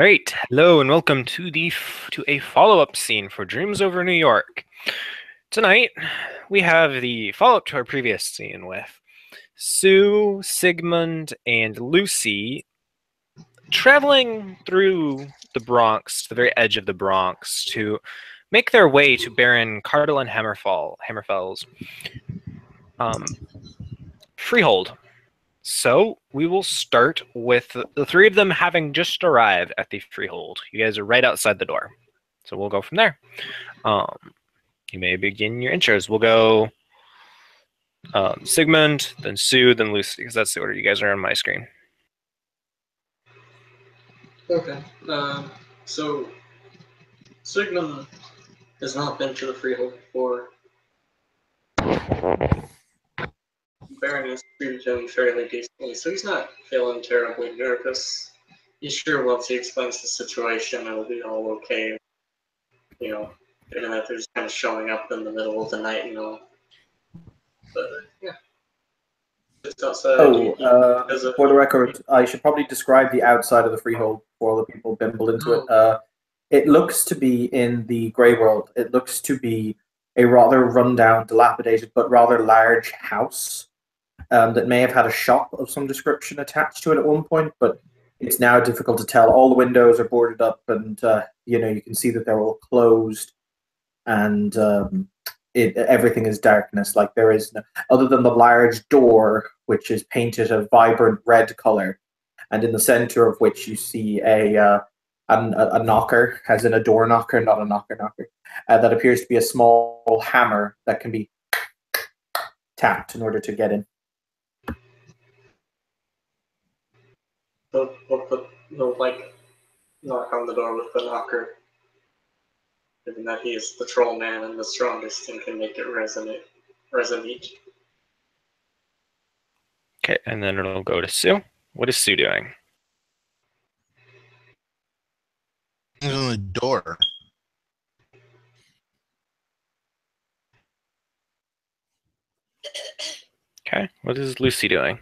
All right, hello and welcome to a follow-up scene for Dreams Over New York. Tonight, we have the follow-up to our previous scene with Sue, Sigmund, and Lucy traveling through the Bronx, the very edge of the Bronx, to make their way to Baron Cardinal Hammerfell's freehold. So we will start with the three of them having just arrived at the freehold. You guys are right outside the door. So we'll go from there. You may begin your intros. We'll go Sigmund, then Sue, then Lucy, because that's the order you guys are on my screen. Okay. So Sigmund has not been to the freehold before. Baron has treated him fairly decently, so he's not feeling terribly nervous. He's sure once he explains the situation, it'll be all okay. You know, even if they're just kind of showing up in the middle of the night and all. But yeah. Just outside. For the record, I should probably describe the outside of the freehold for all the people bimbled into it. It looks to be in the Grey World. It looks to be a rather rundown, dilapidated, but rather large house that may have had a shop of some description attached to it at one point, but it's now difficult to tell. All the windows are boarded up, and you can see that they're all closed, and everything is darkness. Like there is no, other than the large door, which is painted a vibrant red color, and in the center of which you see a knocker, as in a door knocker, not a knocker, that appears to be a small hammer that can be tapped in order to get in. He'll knock on the door with the knocker. Given that he is the troll man and the strongest and can make it resonate. Okay, and then it'll go to Sue. What is Sue doing? He's on the door. Okay, what is Lucy doing?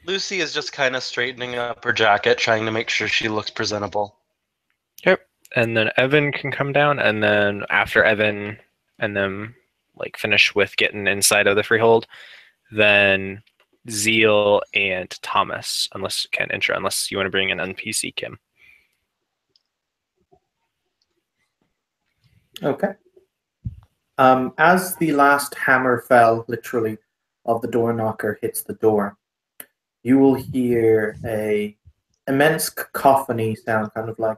Lucy is just kind of straightening up her jacket, trying to make sure she looks presentable. Yep, and then Evan can come down, and then after Evan and then finish with getting inside of the freehold, then Zeal and Thomas, unless you want to bring in NPC Kim. Okay. As the last hammer fell, literally, of the door knocker hits the door, you will hear a immense cacophony sound, kind of like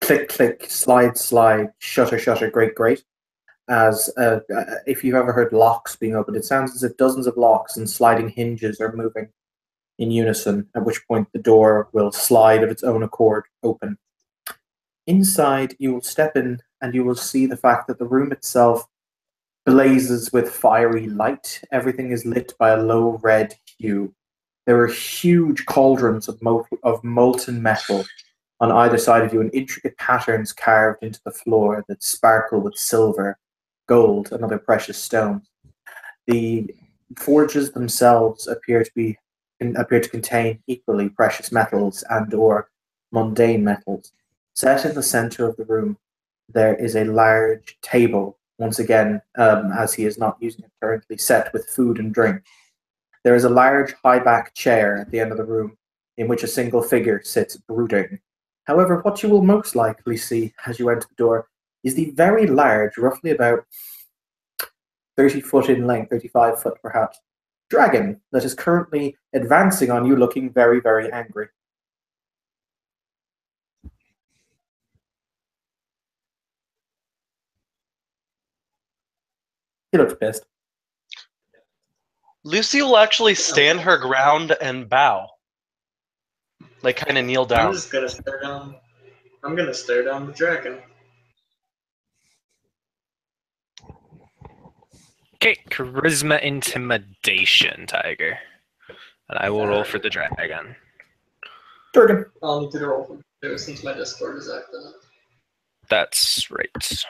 click, click, slide, slide, shutter, shutter, grate, grate. As if you've ever heard locks being opened, it sounds as if dozens of locks and sliding hinges are moving in unison, at which point the door will slide of its own accord open. Inside, you will step in and you will see the fact that the room itself blazes with fiery light. Everything is lit by a low red hue. There are huge cauldrons of molten metal on either side of you, and intricate patterns carved into the floor that sparkle with silver, gold, and other precious stones. The forges themselves appear to contain equally precious metals and/or mundane metals. Set in the center of the room, there is a large table, once again, as he is not using it currently, set with food and drink. There is a large high-back chair at the end of the room in which a single figure sits brooding. However, what you will most likely see as you enter the door is the very large, roughly about 30 foot in length, 35 foot perhaps, dragon that is currently advancing on you looking very, very angry. He looks pissed. Lucy will actually stand her ground and bow. Kind of kneel down. I'm just gonna stare down. I'm gonna stare down the dragon. Okay, charisma intimidation, Tiger. And I will roll for the dragon. Dragon. I'll need to roll for it since my Discord is active. That's right.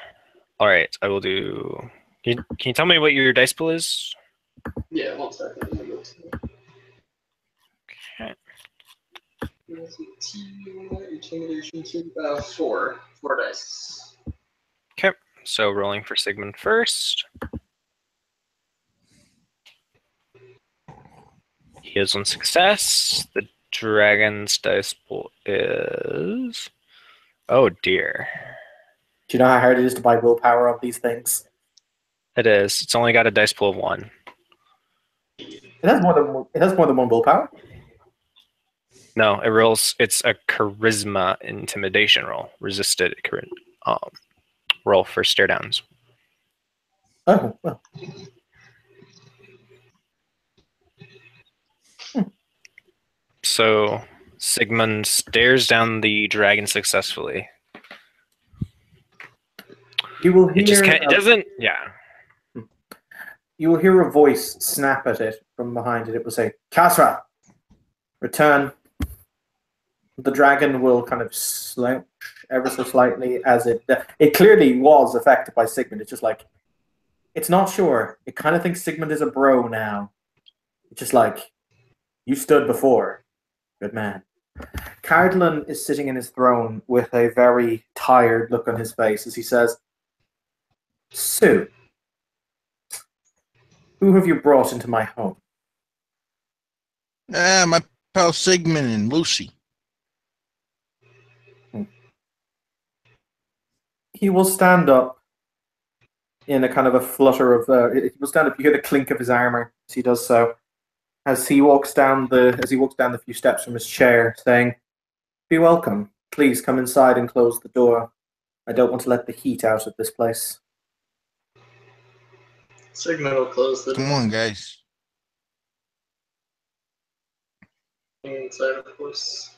Alright, I will do... Can you tell me what your dice pool is? Yeah, 1 second. Okay. Intimidation 2, 4. 4 dice. Okay, so rolling for Sigmund first. He has one success. The dragon's dice pool is... Oh dear. Do you know how hard it is to buy willpower on these things? It is. It's only got a dice pool of 1. It has more than one willpower. No, it rolls. It's a charisma intimidation roll. Resisted roll for stare downs. Oh, well. So Sigmund stares down the dragon successfully. You will It just hear. can't. It doesn't. Yeah. You will hear a voice snap at it from behind it. It will say, "Kasra, return." The dragon will kind of slouch ever so slightly as it clearly was affected by Sigmund. It's just like, it's not sure. It kind of thinks Sigmund is a bro now. It's just like, you stood before. Good man. Cardlin is sitting in his throne with a very tired look on his face as he says, "Sue, who have you brought into my home?" My pal Sigmund and Lucy. He will stand up in a kind of a flutter of. He will stand up. You hear the clink of his armor as he does so. As he walks down the few steps from his chair, saying, "Be welcome. Please come inside and close the door. I don't want to let the heat out of this place." Sigmund will close the Come door on, guys. inside, of course.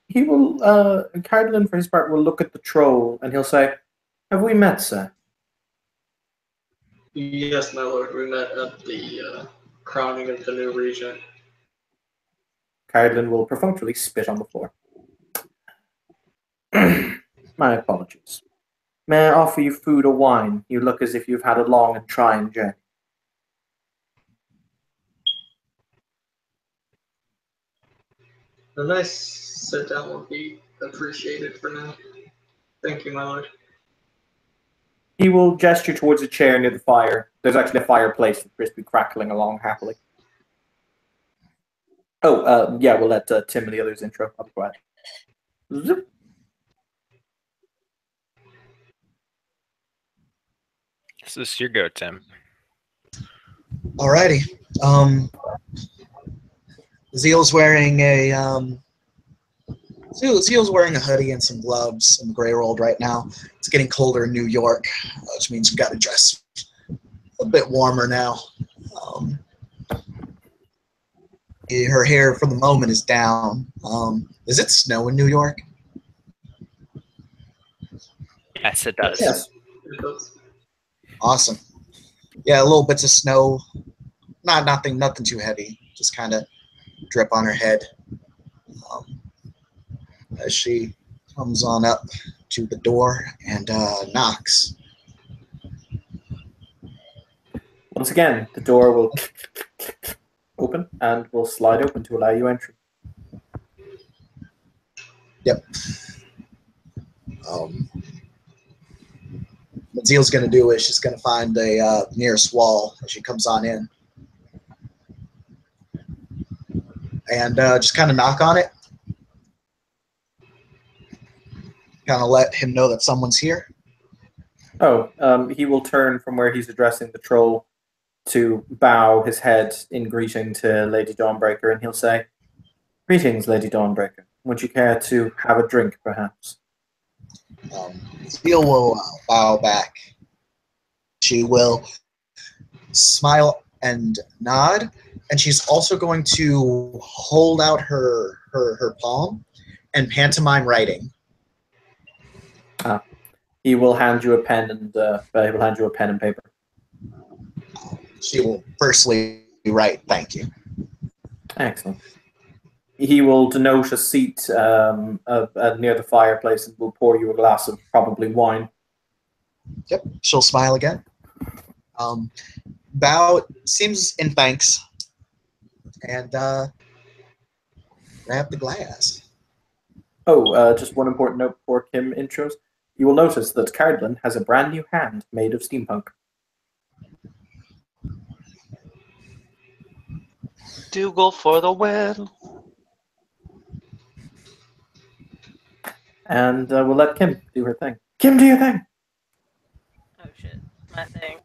He will, Cardlin for his part will look at the troll and he'll say, "Have we met, sir?" Yes, my lord. We met at the crowning of the new regent. Cardlin will perfunctorily spit on the floor. "My apologies. May I offer you food or wine? You look as if you've had a long and trying journey." A nice sit down would be appreciated for now. Thank you, my lord. He will gesture towards a chair near the fire. There's actually a fireplace that appears to be crackling along happily. Oh, yeah, we'll let Tim and the others intro. I'll be quiet. Zip. This is your go, Tim. Alrighty. Zeal's wearing a Zeal's wearing a hoodie and some gloves and gray rolled right now. It's getting colder in New York, which means we've got to dress a bit warmer now. Her hair for the moment is down. Does it snow in New York? Yes, it does. Yes. Awesome. Yeah, little bits of snow. Nothing too heavy. Just kind of drip on her head. As she comes on up to the door and knocks. Once again, the door will open and will slide open to allow you entry. Yep. What Zeal's going to do is she's going to find the nearest wall as she comes on in. And just kind of knock on it. Kind of let him know that someone's here. Oh, he will turn from where he's addressing the troll to bow his head in greeting to Lady Dawnbreaker, and he'll say, "Greetings, Lady Dawnbreaker. Would you care to have a drink, perhaps?" Zeal will bow back. She will smile and nod, and she's also going to hold out her palm and pantomime writing. He will hand you a pen and paper. She will firstly write, "Thank you." Excellent. He will denote a seat near the fireplace and will pour you a glass of probably wine. Yep, she'll smile again. Bow seems in thanks, and grab the glass. Oh, just one important note before Kim intros. You will notice that Cardlin has a brand new hand made of steampunk. Dougal for the win. And we'll let Kim do her thing. Kim, do your thing! Oh shit, my thing.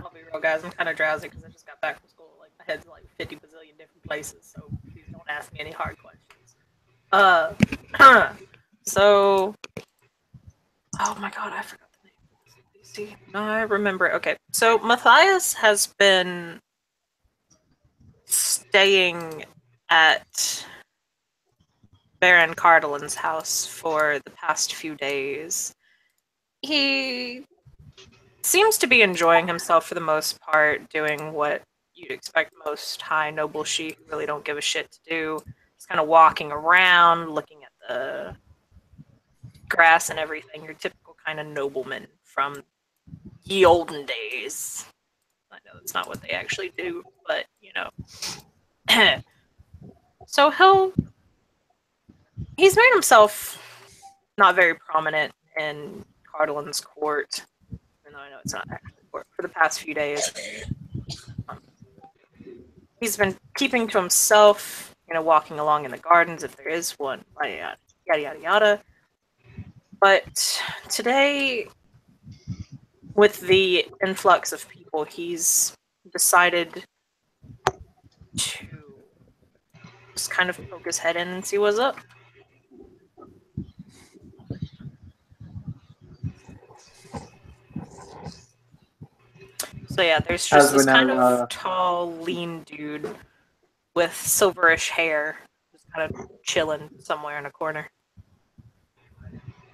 I'll be real, guys. I'm kind of drowsy because I just got back from school. Like my head's like 50 bazillion different places, so please don't ask me any hard questions. So, oh my god, I forgot the name. See, no, I remember it. Okay, so Matthias has been staying at Baron Cardolin's house for the past few days. He seems to be enjoying himself for the most part, doing what you'd expect most high noble sheep who really don't give a shit to do. Just kind of walking around, looking at the grass and everything. Your typical kind of nobleman from ye olden days. I know that's not what they actually do, but you know. So he's made himself not very prominent in Cardolin's court, even though I know it's not actually court, for the past few days. He's been keeping to himself, you know, walking along in the gardens if there is one, yada yada yada. But today, with the influx of people, he's decided to just kind of poke his head in and see what's up. So yeah, there's just this kind of tall, lean dude with silverish hair, just kind of chilling somewhere in a corner.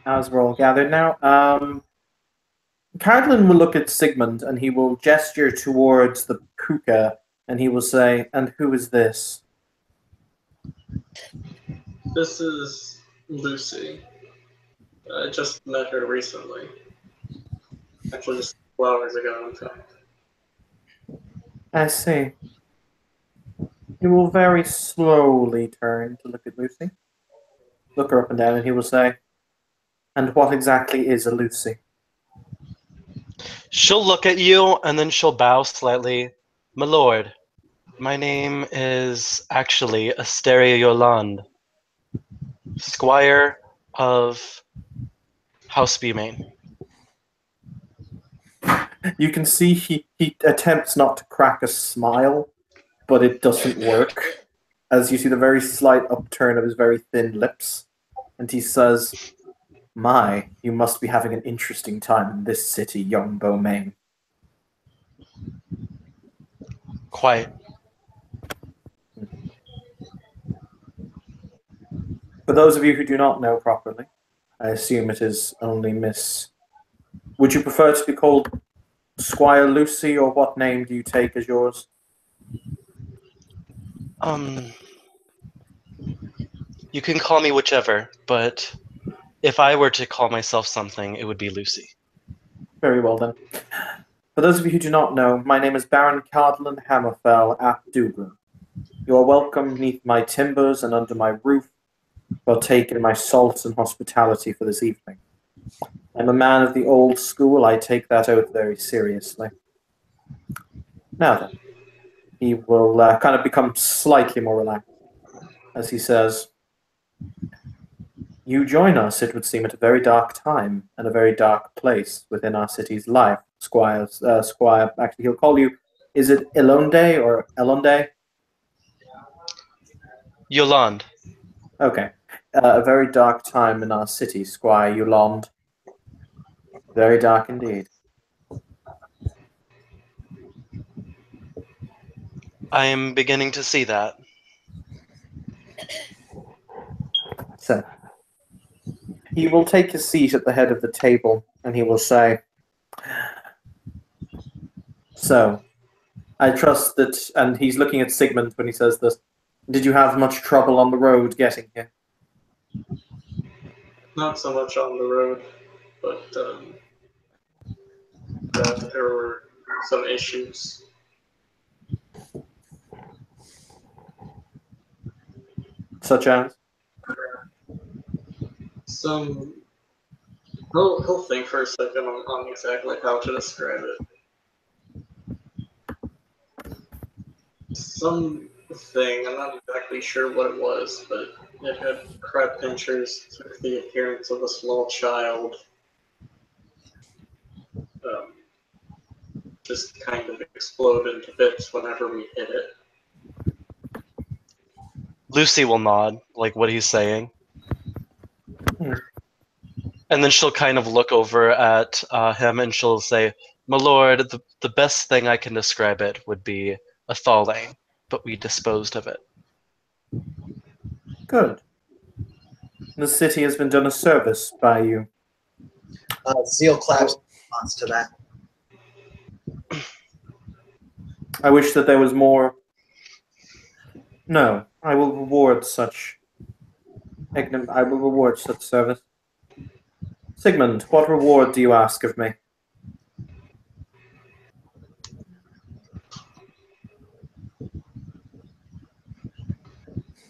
As we're all gathered now, Cardlin will look at Sigmund and he will gesture towards the puka and he will say, "And who is this?" This is Lucy. I just met her recently. Actually, just 2 hours ago, in fact. I see. He will very slowly turn to look at Lucy. Look her up and down and he will say, "And what exactly is a Lucy?" She'll look at you and then she'll bow slightly. My lord, my name is actually Asteria Yolande, Squire of House Bemain. You can see he attempts not to crack a smile, but it doesn't work. As you see the very slight upturn of his very thin lips. And he says, "My, you must be having an interesting time in this city, young Beaumain." Quite. For those of you who do not know properly, I assume it is only Miss... Would you prefer to be called Squire Lucy, or what name do you take as yours? You can call me whichever, but if I were to call myself something, it would be Lucy. Very well then. For those of you who do not know, my name is Baron Cardlin Hammerfell ap Dougal. You are welcome beneath my timbers and under my roof, partaking my salt and hospitality for this evening. I'm a man of the old school. I take that oath very seriously. Now then, he will kind of become slightly more relaxed as he says, "You join us, it would seem, at a very dark time and a very dark place within our city's life, Squire. Actually, he'll call you, is it Elonde or Elonde?" Yolande. Okay. A very dark time in our city, Squire Yolande. Very dark indeed. I am beginning to see that. So, he will take his seat at the head of the table and he will say, "So, I trust that," and he's looking at Sigmund when he says this, "did you have much trouble on the road getting here?" Not so much on the road, but there were some issues. Such as? Some. He'll think for a second on exactly how to describe it. Something, I'm not exactly sure what it was, but it had crab pinchers, took the appearance of a small child. Just kind of explode into bits whenever we hit it. Lucy will nod, like what he's saying. Hmm. And then she'll kind of look over at him and she'll say, "My lord, the best thing I can describe it would be a thawing, but we disposed of it." Good. The city has been done a service by you. Zeal claps in response to that. I wish that there was more. No, I will reward such. I will reward such service. Sigmund, what reward do you ask of me?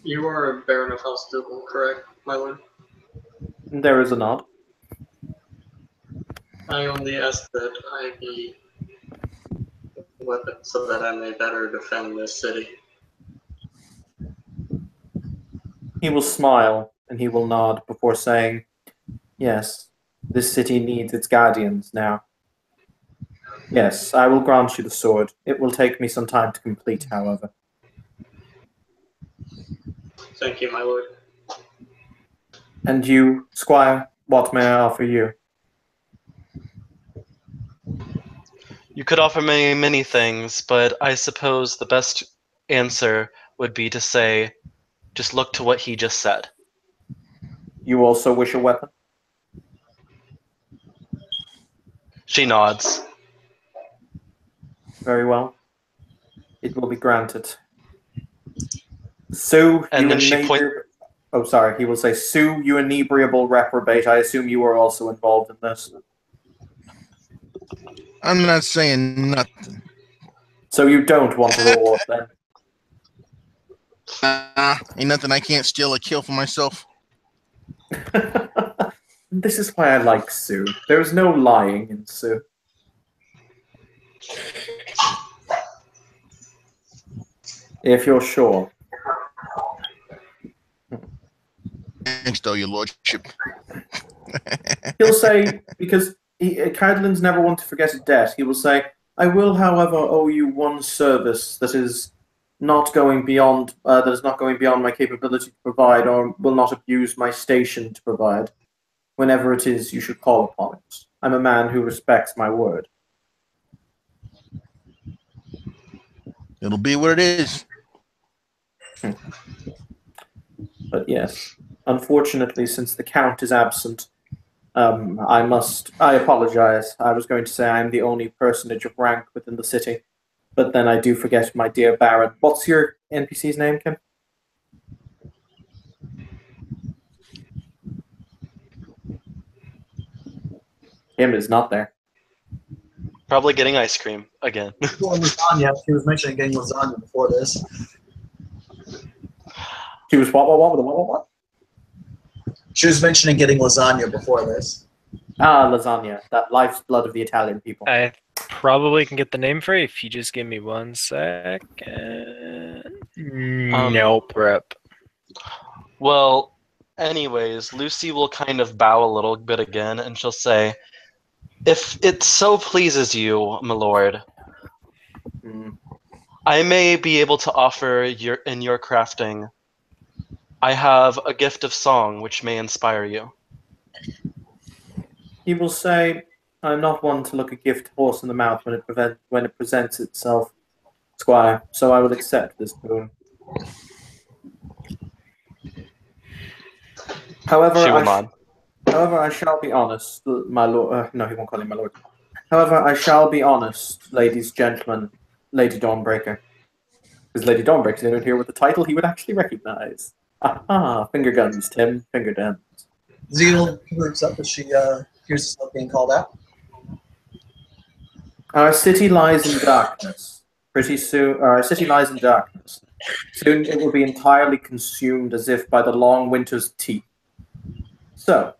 You are a Baron of House Dougal, correct, my lord? There is a nod. I only ask that I be a weapon so that I may better defend this city. He will smile and he will nod before saying, "Yes, this city needs its guardians now. Yes, I will grant you the sword. It will take me some time to complete, however." Thank you, my lord. And you, Squire, what may I offer you? You could offer me many things, but I suppose the best answer would be to say, just look to what he just said. You also wish a weapon? She nods. Very well. It will be granted. Sue, And you then she Oh, sorry. He will say, "Sue, you inebriable reprobate. I assume you are also involved in this." I'm not saying nothing. So you don't want a reward, then? Ain't nothing I can't steal or kill for myself. This is why I like Sue. There's no lying in Sue. If you're sure. Thanks, though, your lordship. He'll say, because Cardlin's never one to forget a debt, he will say, "I will, however, owe you one service that is not going beyond my capability to provide, or will not abuse my station to provide. Whenever it is, you should call upon it. I'm a man who respects my word." It'll be what it is. But yes, unfortunately, since the Count is absent, I apologize. I was going to say I'm the only personage of rank within the city, but then I do forget my dear Baron. What's your NPC's name, Kim? Kim is not there. Probably getting ice cream again. Well, lasagna. She was mentioning getting lasagna before this. She was what? She was mentioning getting lasagna before this. Ah, lasagna. That life's blood of the Italian people. I probably can get the name for you if you just give me 1 second. Nope, rip. Well, anyways, Lucy will kind of bow a little bit again, and she'll say, "If it so pleases you, my lord, I may be able to offer in your crafting. I have a gift of song which may inspire you." He will say, "I'm not one to look a gift horse in the mouth when it presents itself, Squire, so I will accept this boon. However, I shall be honest, my lord." No, he won't call him my lord. "However, I shall be honest, ladies, gentlemen, Lady Dawnbreaker." Because Lady Dawnbreaker is anyone here with a title he would actually recognize. Aha, finger guns, Tim, finger guns. Zeal looks up as she hears herself being called out. Our city lies in darkness. Pretty soon, our city lies in darkness. Soon it will be entirely consumed as if by the long winter's teeth. So,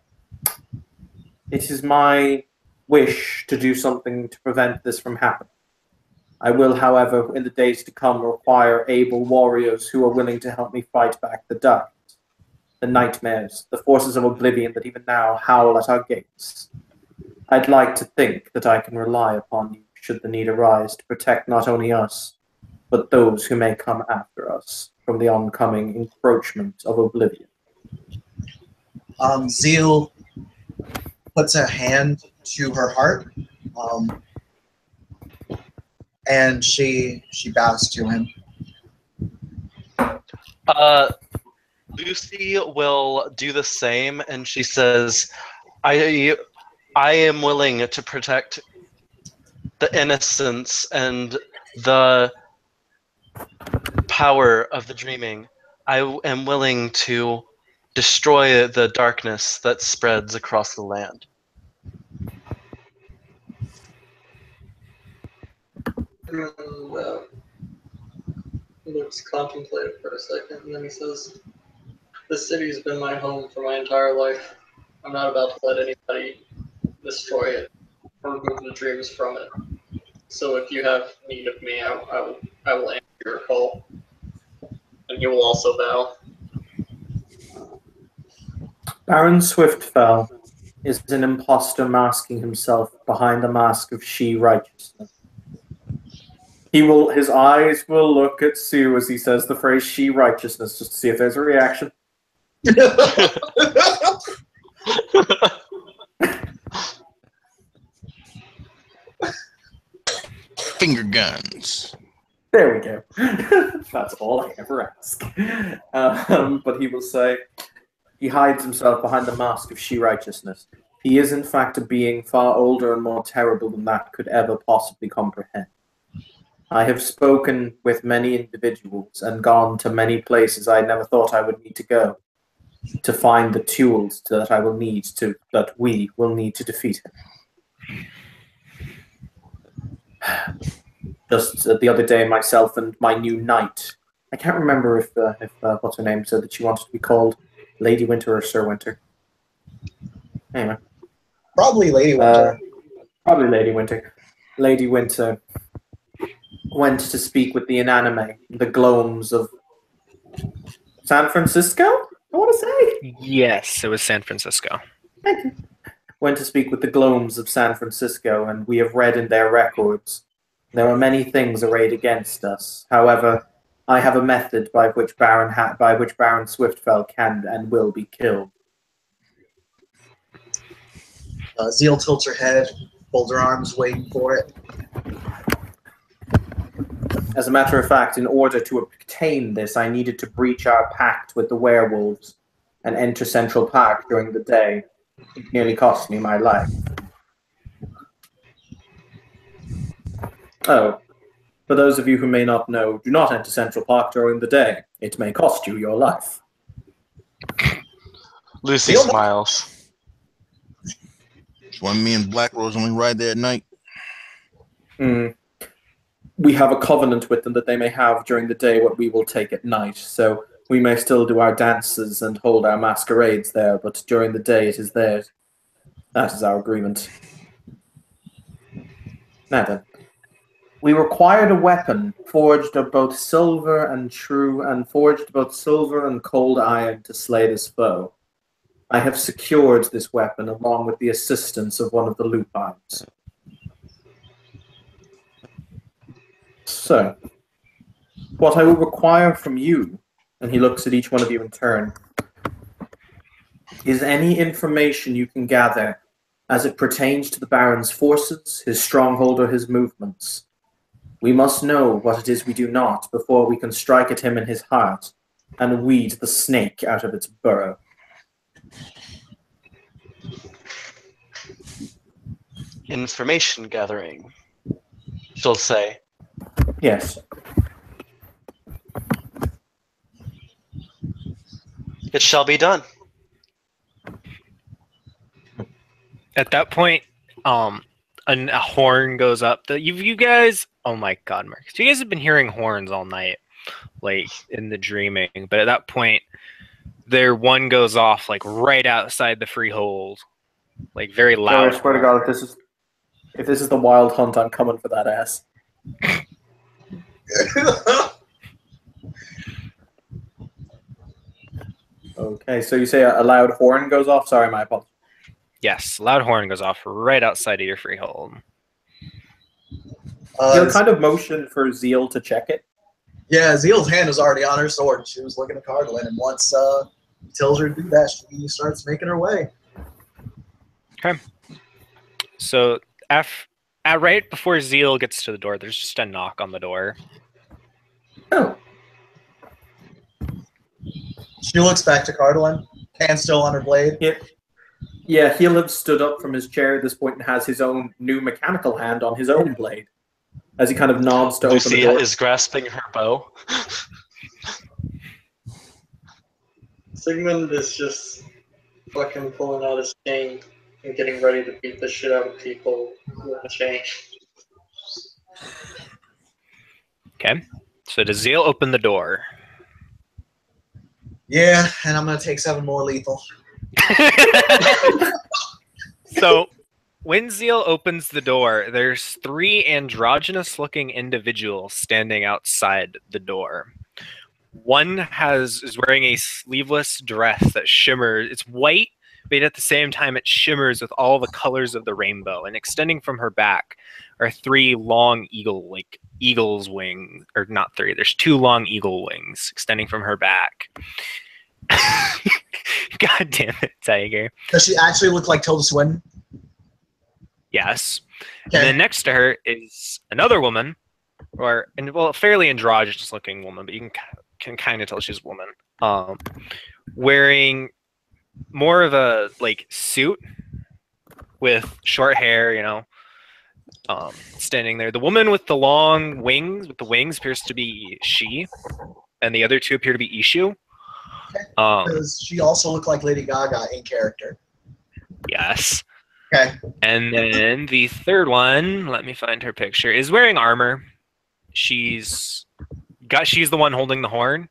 it is my wish to do something to prevent this from happening. I will, however, in the days to come, require able warriors who are willing to help me fight back the darkness, the nightmares, the forces of oblivion that even now howl at our gates. I'd like to think that I can rely upon you should the need arise to protect not only us, but those who may come after us from the oncoming encroachment of oblivion. Zeal puts a hand to her heart, and she bows to him. Lucy will do the same, and she says, I am willing to protect the innocence and the power of the dreaming. I am willing to destroy the darkness that spreads across the land. Luke's contemplative for a second, and then he says, "This city has been my home for my entire life. I'm not about to let anybody destroy it or remove the dreams from it. So if you have need of me, I will answer your call, and you will also bow." Baron Swiftfell is an impostor masking himself behind the mask of she-righteousness. His eyes will look at Sue as he says the phrase she-righteousness just to see if there's a reaction. Finger guns. There we go. That's all I ever ask. But he will say, he hides himself behind the mask of she-righteousness. He is in fact a being far older and more terrible than that could ever possibly comprehend. I have spoken with many individuals and gone to many places I never thought I would need to go to find the tools that we will need to defeat him. Just the other day, myself and my new knight. I can't remember if what's her name said that she wanted to be called Lady Winter or Sir Winter. Anyway, Probably Lady Winter. Probably Lady Winter. Lady Winter went to speak with the inanimate, the glomes of San Francisco, I want to say? Yes, it was San Francisco. Thank you. Went to speak with the glomes of San Francisco, and we have read in their records there are many things arrayed against us. However, I have a method by which Baron Swiftfell can and will be killed. Zeal tilts her head, folds her arms, waiting for it. As a matter of fact, in order to obtain this, I needed to breach our pact with the werewolves and enter Central Park during the day. It nearly cost me my life. Oh, for those of you who may not know, do not enter Central Park during the day. It may cost you your life. Lucy smiles. That's why me and Black Rose only ride there at night. We have a covenant with them that they may have during the day what we will take at night, so we may still do our dances and hold our masquerades there, but during the day it is theirs. That is our agreement. Now then, we required a weapon forged of both silver and cold iron to slay this foe. I have secured this weapon along with the assistance of one of the lupines. So, what I will require from you, and he looks at each one of you in turn, is any information you can gather as it pertains to the Baron's forces, his stronghold, or his movements. We must know what it is we do not before we can strike at him in his heart and weed the snake out of its burrow. Information gathering, she'll say. Yes. It shall be done. At that point, a horn goes up. You guys, oh my God, Marcus, you guys have been hearing horns all night. like in the dreaming. But at that point, their one goes off like right outside the freehold, like very Joey, loud. I swear to God, if this is the wild hunt, I'm coming for that ass. Okay, so you say a loud horn goes off? Sorry, my apologies. Yes, loud horn goes off right outside of your freehold. He'll kind of motion for Zeal to check it. Yeah, Zeal's hand is already on her sword. She was looking at Cardlin, and once he tells her to do that, she starts making her way. Okay. So right before Zeal gets to the door, there's just a knock on the door. Oh. She looks back to Cardlin, hand still on her blade. Yeah, he'll have stood up from his chair at this point and has his own new mechanical hand on his own blade. As he kind of nods to open the Lucy door. is grasping her bow. Sigmund is just fucking pulling out his chain and getting ready to beat the shit out of people with a chain. Okay. So does Zeal open the door? Yeah, and I'm going to take 7 more lethal. So when Zeal opens the door, there's 3 androgynous-looking individuals standing outside the door. One is wearing a sleeveless dress that shimmers. It's white, but at the same time it shimmers with all the colors of the rainbow. And extending from her back are 3 long eagle's wings, or not 3. There's 2 long eagle wings extending from her back. God damn it, Tiger. Does she actually look like Tilda Swinton? Yes. Okay. And then next to her is another woman, a fairly androgynous looking woman, but you can kind of tell she's a woman. Wearing more of a suit with short hair, standing there. The woman with the long wings, appears to be she, and the other 2 appear to be Ishu. Does she also look like Lady Gaga in character? Yes. Okay. And then the third one, let me find her picture, is wearing armor. She's the one holding the horn.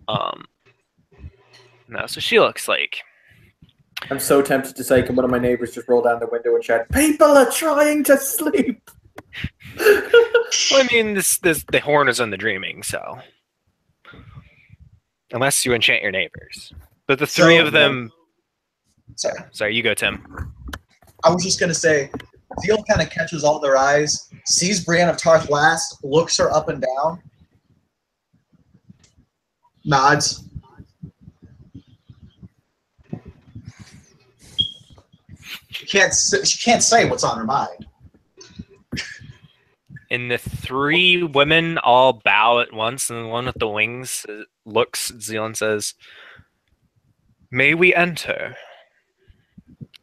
No, so she looks like. I'm so tempted to say, can one of my neighbors just roll down the window and shout, "People are trying to sleep!" Well, I mean, the horn is in the dreaming, so unless you enchant your neighbors. But the 3 of them. Sorry, you go, Tim. I was just going to say, Zeal kind of catches all their eyes, sees Brienne of Tarth last, looks her up and down, nods. She can't say what's on her mind. And the 3 women all bow at once, and the one with the wings looks at Zeal and says, "May we enter?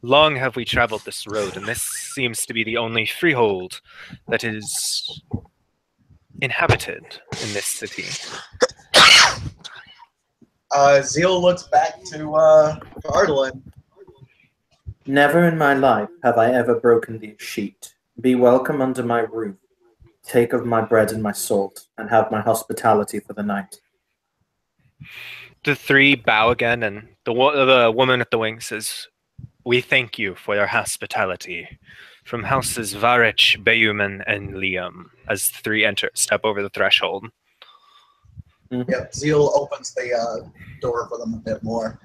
Long have we traveled this road, and this seems to be the only freehold that is inhabited in this city." Zeal looks back to Ardalin. Never in my life have I ever broken the sheet. Be welcome under my roof. Take of my bread and my salt, and have my hospitality for the night. The 3 bow again, and the woman at the wing says, "We thank you for your hospitality. From houses Varich, Beuman, and Liam," as the 3 step over the threshold. Yep, Zeal opens the door for them a bit more,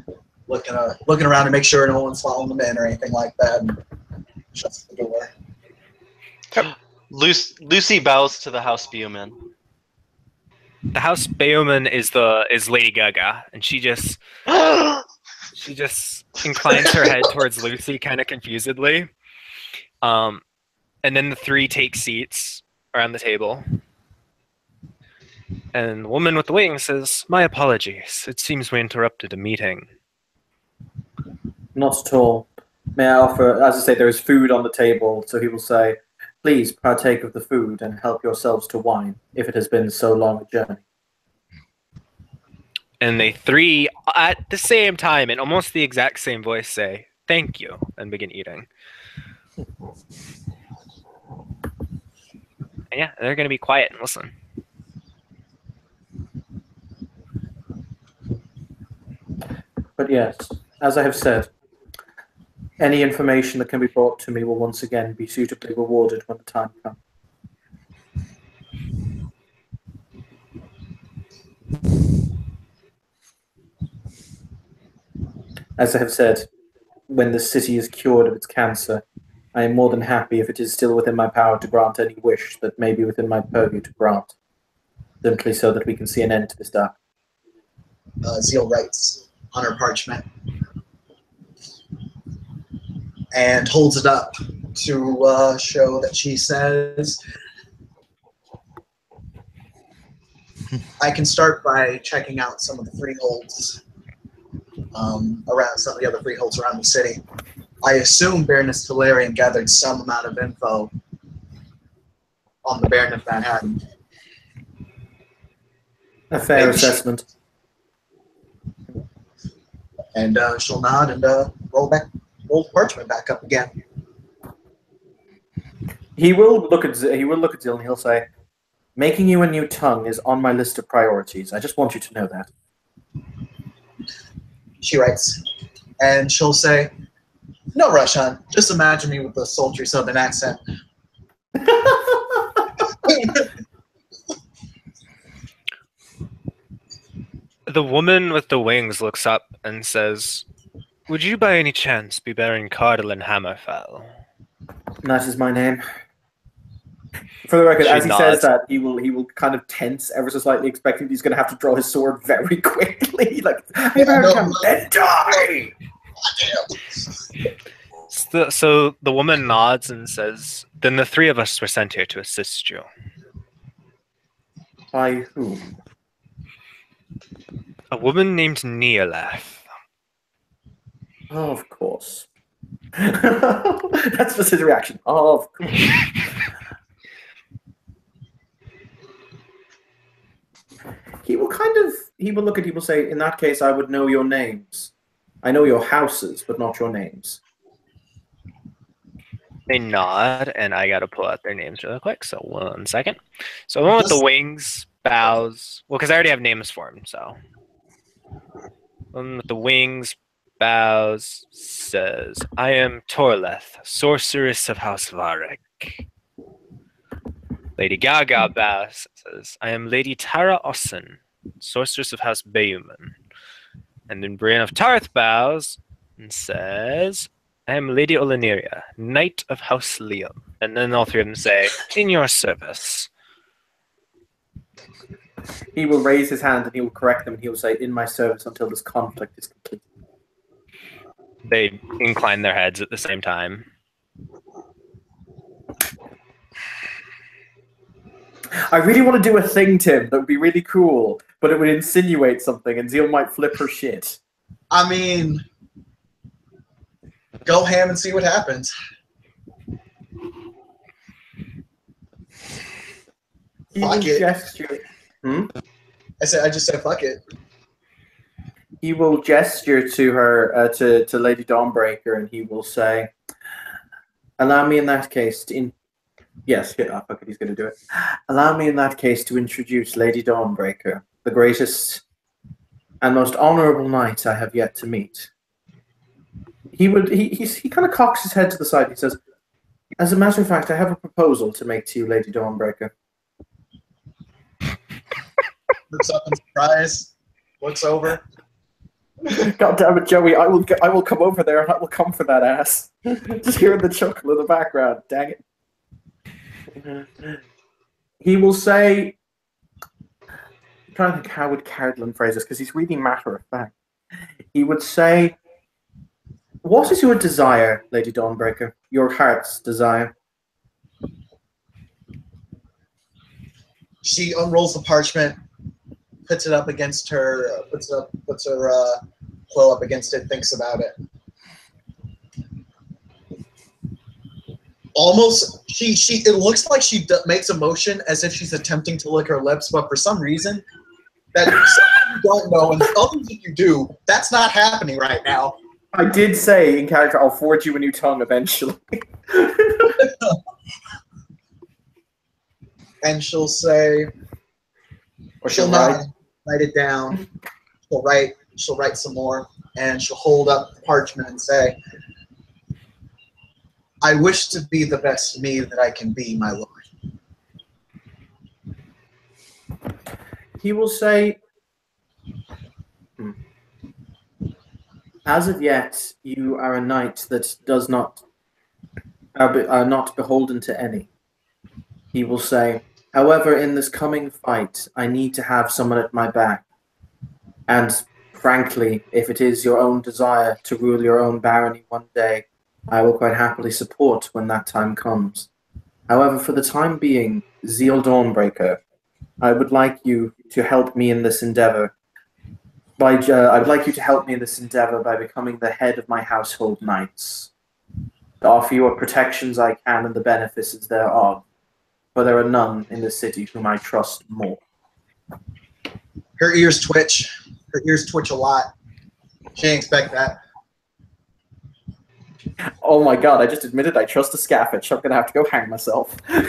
looking around to make sure no one's following them in or anything like that, and shuts the door. Lucy bows to the House Beuman. The House Beuman is Lady Gaga, and she just inclines her head towards Lucy, kind of confusedly. And then the 3 take seats around the table. And the woman with the wings says, "My apologies. It seems we interrupted a meeting." Not at all. May I offer, as I say, there is food on the table, so he will say, "Please partake of the food and help yourselves to wine, if it has been so long a journey." And they 3, at the same time, in almost the exact same voice, say, "Thank you," and begin eating. And yeah, they're going to be quiet and listen. But yes, as I have said, any information that can be brought to me will once again be suitably rewarded when the time comes. As I have said, when the city is cured of its cancer, I am more than happy if it is still within my power to grant any wish that may be within my purview to grant, simply so that we can see an end to this dark. Zeal writes on her parchment and holds it up to show that she says, I can start by checking out some of the freeholds around some of the other freeholds around the city. I assume Baroness Valerian gathered some amount of info on the Baron of Manhattan. A fair Maybe assessment. And she'll nod and roll the parchment back up again. He will look at Zil and he'll say, "Making you a new tongue is on my list of priorities. I just want you to know that." She writes, and she'll say, no rush, hon. Just imagine me with a sultry southern accent. The woman with the wings looks up and says, "Would you by any chance be Baron Cardinal Hammerfell?" That is my name. For the record, She as he says nods. that, he will kind of tense ever so slightly, expecting he's going to have to draw his sword very quickly. Like, then die! So the woman nods and says, "Then the three of us were sent here to assist you." By whom? A woman named Neoleth. Oh, of course. That's just his reaction. Oh, of course. He will look at you and say, in that case, I would know your names. I know your houses, but not your names. They nod, and I gotta pull out their names really quick, so 1 second. So the one with the wings bows, well, because I already have names for him, so. One with the wings bows, says, "I am Torleth, sorceress of House Varric." Lady Gaga bows, says, "I am Lady Tara Osson, sorceress of House Bayuman." And then Brienne of Tarth bows and says, "I am Lady Oleniria, Knight of House Liam." And then all three of them say, "In your service." He will raise his hand and he will correct them and he will say, "In my service until this conflict is complete." They incline their heads at the same time. I really want to do a thing, Tim, that would be really cool, but it would insinuate something and Zeal might flip her shit. I mean, go ham and see what happens. He will Fuck it. gesture. I just said fuck it. He will gesture to her, to Lady Dawnbreaker, and he will say, "Allow me in that case to Yes, fuck it, he's going to do it. Allow me in that case to introduce Lady Dawnbreaker, the greatest and most honorable knight I have yet to meet." He kind of cocks his head to the side. He says, "As a matter of fact, I have a proposal to make to you, Lady Dawnbreaker." Looks up in surprise. Looks over. God damn it, Joey! I will come over there and I will come for that ass. Just hearing the chuckle in the background. Dang it. He will say, I'm trying to think how would Cardlin phrase this, because he's really matter of fact. He would say, "What is your desire, Lady Dawnbreaker? Your heart's desire?" She unrolls the parchment, puts it up against her, puts her quill up against it, thinks about it. Almost, it looks like she makes a motion as if she's attempting to lick her lips, but for some reason, that you don't know, and others that you do, that's not happening right now. I did say in character, I'll forge you a new tongue eventually. And she'll say, Or she'll write. not write it down. She'll write some more, and she'll hold up the parchment and say, I wish to be the best me that I can be, my lord. He will say, as of yet, you are a knight that does not are not beholden to any. He will say, however, in this coming fight, I need to have someone at my back. And frankly, if it is your own desire to rule your own barony one day, I will quite happily support when that time comes. However, for the time being, Zeal Dawnbreaker, I would like you to help me in this endeavor. I would like you to help me in this endeavor by becoming the head of my household knights. To offer you what protections I can and the benefits thereof, for there are none in the city whom I trust more. Her ears twitch. Her ears twitch a lot. She didn't expect that. Oh my god, I just admitted I trust the Scaffitch. I'm gonna have to go hang myself. I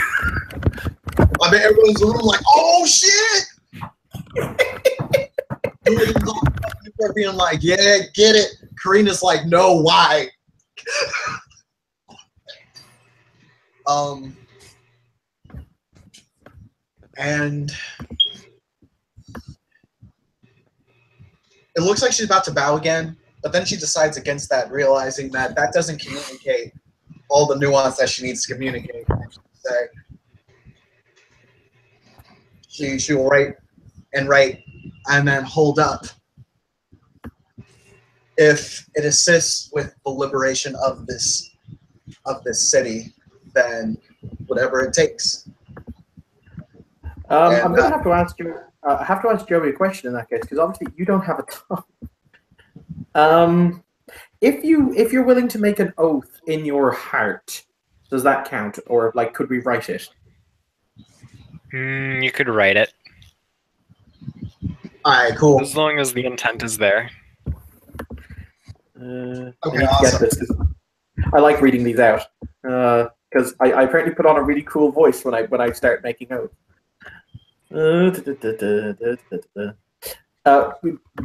bet everyone's a little like, oh shit! They're being like, yeah, get it. Karina's like, no, why? And it looks like she's about to bow again, but then she decides against that, realizing that that doesn't communicate all the nuance that she needs to communicate. She will write, and then hold up. If it assists with the liberation of this city, then whatever it takes. I'm going to have to ask you. I have to ask Joey a question in that case, because obviously you don't have a tongue. If you're willing to make an oath in your heart, does that count, or like could we write it? You could write it. All right, cool. As long as the intent is there. Okay, awesome. I like reading these out because I apparently put on a really cool voice when I start making oaths.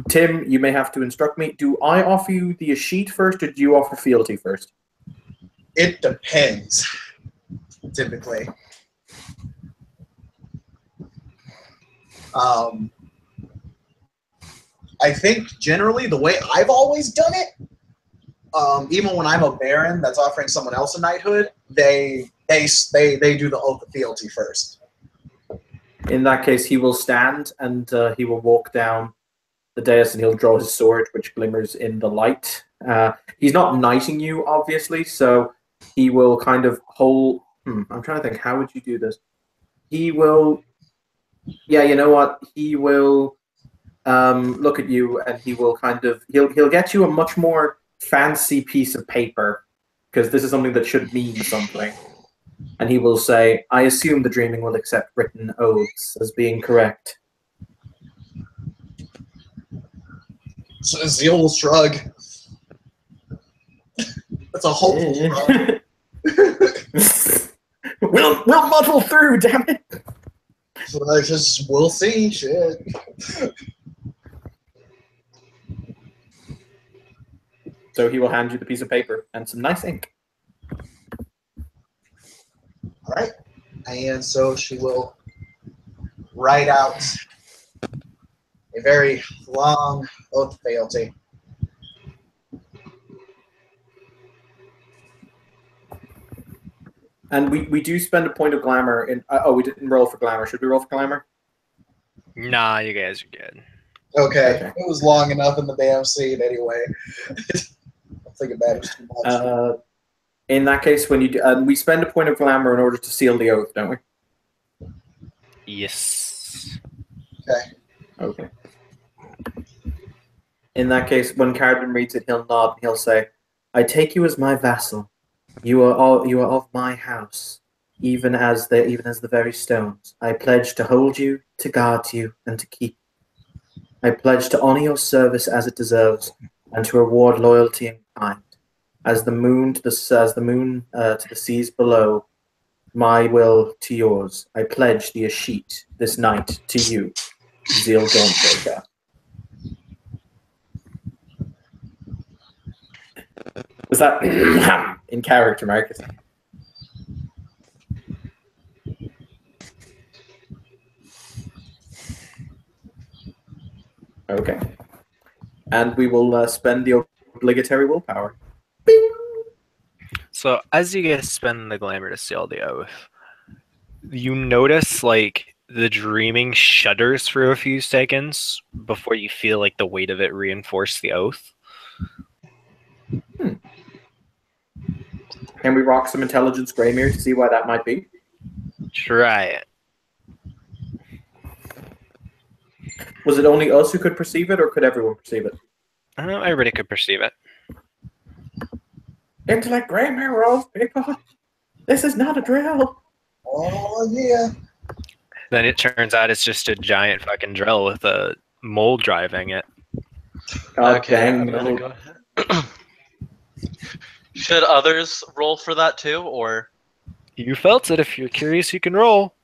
Tim, you may have to instruct me. Do I offer you the sheet first, or do you offer fealty first? It depends, typically. I think generally the way I've always done it, even when I'm a baron that's offering someone else a knighthood, they do the oath of fealty first. In that case, he will stand and he will walk down the dais and he'll draw his sword, which glimmers in the light. He's not knighting you, obviously, so he will kind of hold. I'm trying to think. How would you do this? He will. Yeah, you know what? He will look at you and he will kind of. He'll get you a much more fancy piece of paper because this is something that should mean something. And he will say, I assume the Dreaming will accept written oaths as being correct. So Zeal will shrug. That's a hopeful shrug. We'll muddle through, damn it. So we'll see, shit. So he will hand you the piece of paper and some nice ink. All right, and so she will write out a very long oath of fealty. And we do spend a point of glamour in. We didn't roll for glamour. Should we roll for glamour? Nah, you guys are good. Okay. It was long enough in the damn scene anyway. I'm thinking that was too much. In that case, when you do, we spend a point of glamour in order to seal the oath, don't we? Yes. Okay. In that case, when Carden reads it, he'll nod and he'll say, "I take you as my vassal. You are of my house, even as the very stones. I pledge to hold you, to guard you, and to keep. I pledge to honor your service as it deserves, and to reward loyalty and kind. As the moon to the seas below, my will to yours. I pledge the Ashit this night to you, Zeal Dawnbreaker." Was that in character, Marcus? Okay. And we will spend the obligatory willpower. Bing! So as you guys spend the glamour to seal the oath, you notice like the dreaming shudders for a few seconds before you feel like the weight of it reinforce the oath. Can we rock some intelligence Greymere to see why that might be? Try it. Was it only us who could perceive it, or could everyone perceive it? Everybody could perceive it. Intellect Greymere rolls, people. This is not a drill. Oh yeah. Then it turns out it's just a giant fucking drill with a mole driving it. God Okay, dang, I'm gonna no. go ahead. Should others roll for that too, or You felt it. If you're curious, you can roll.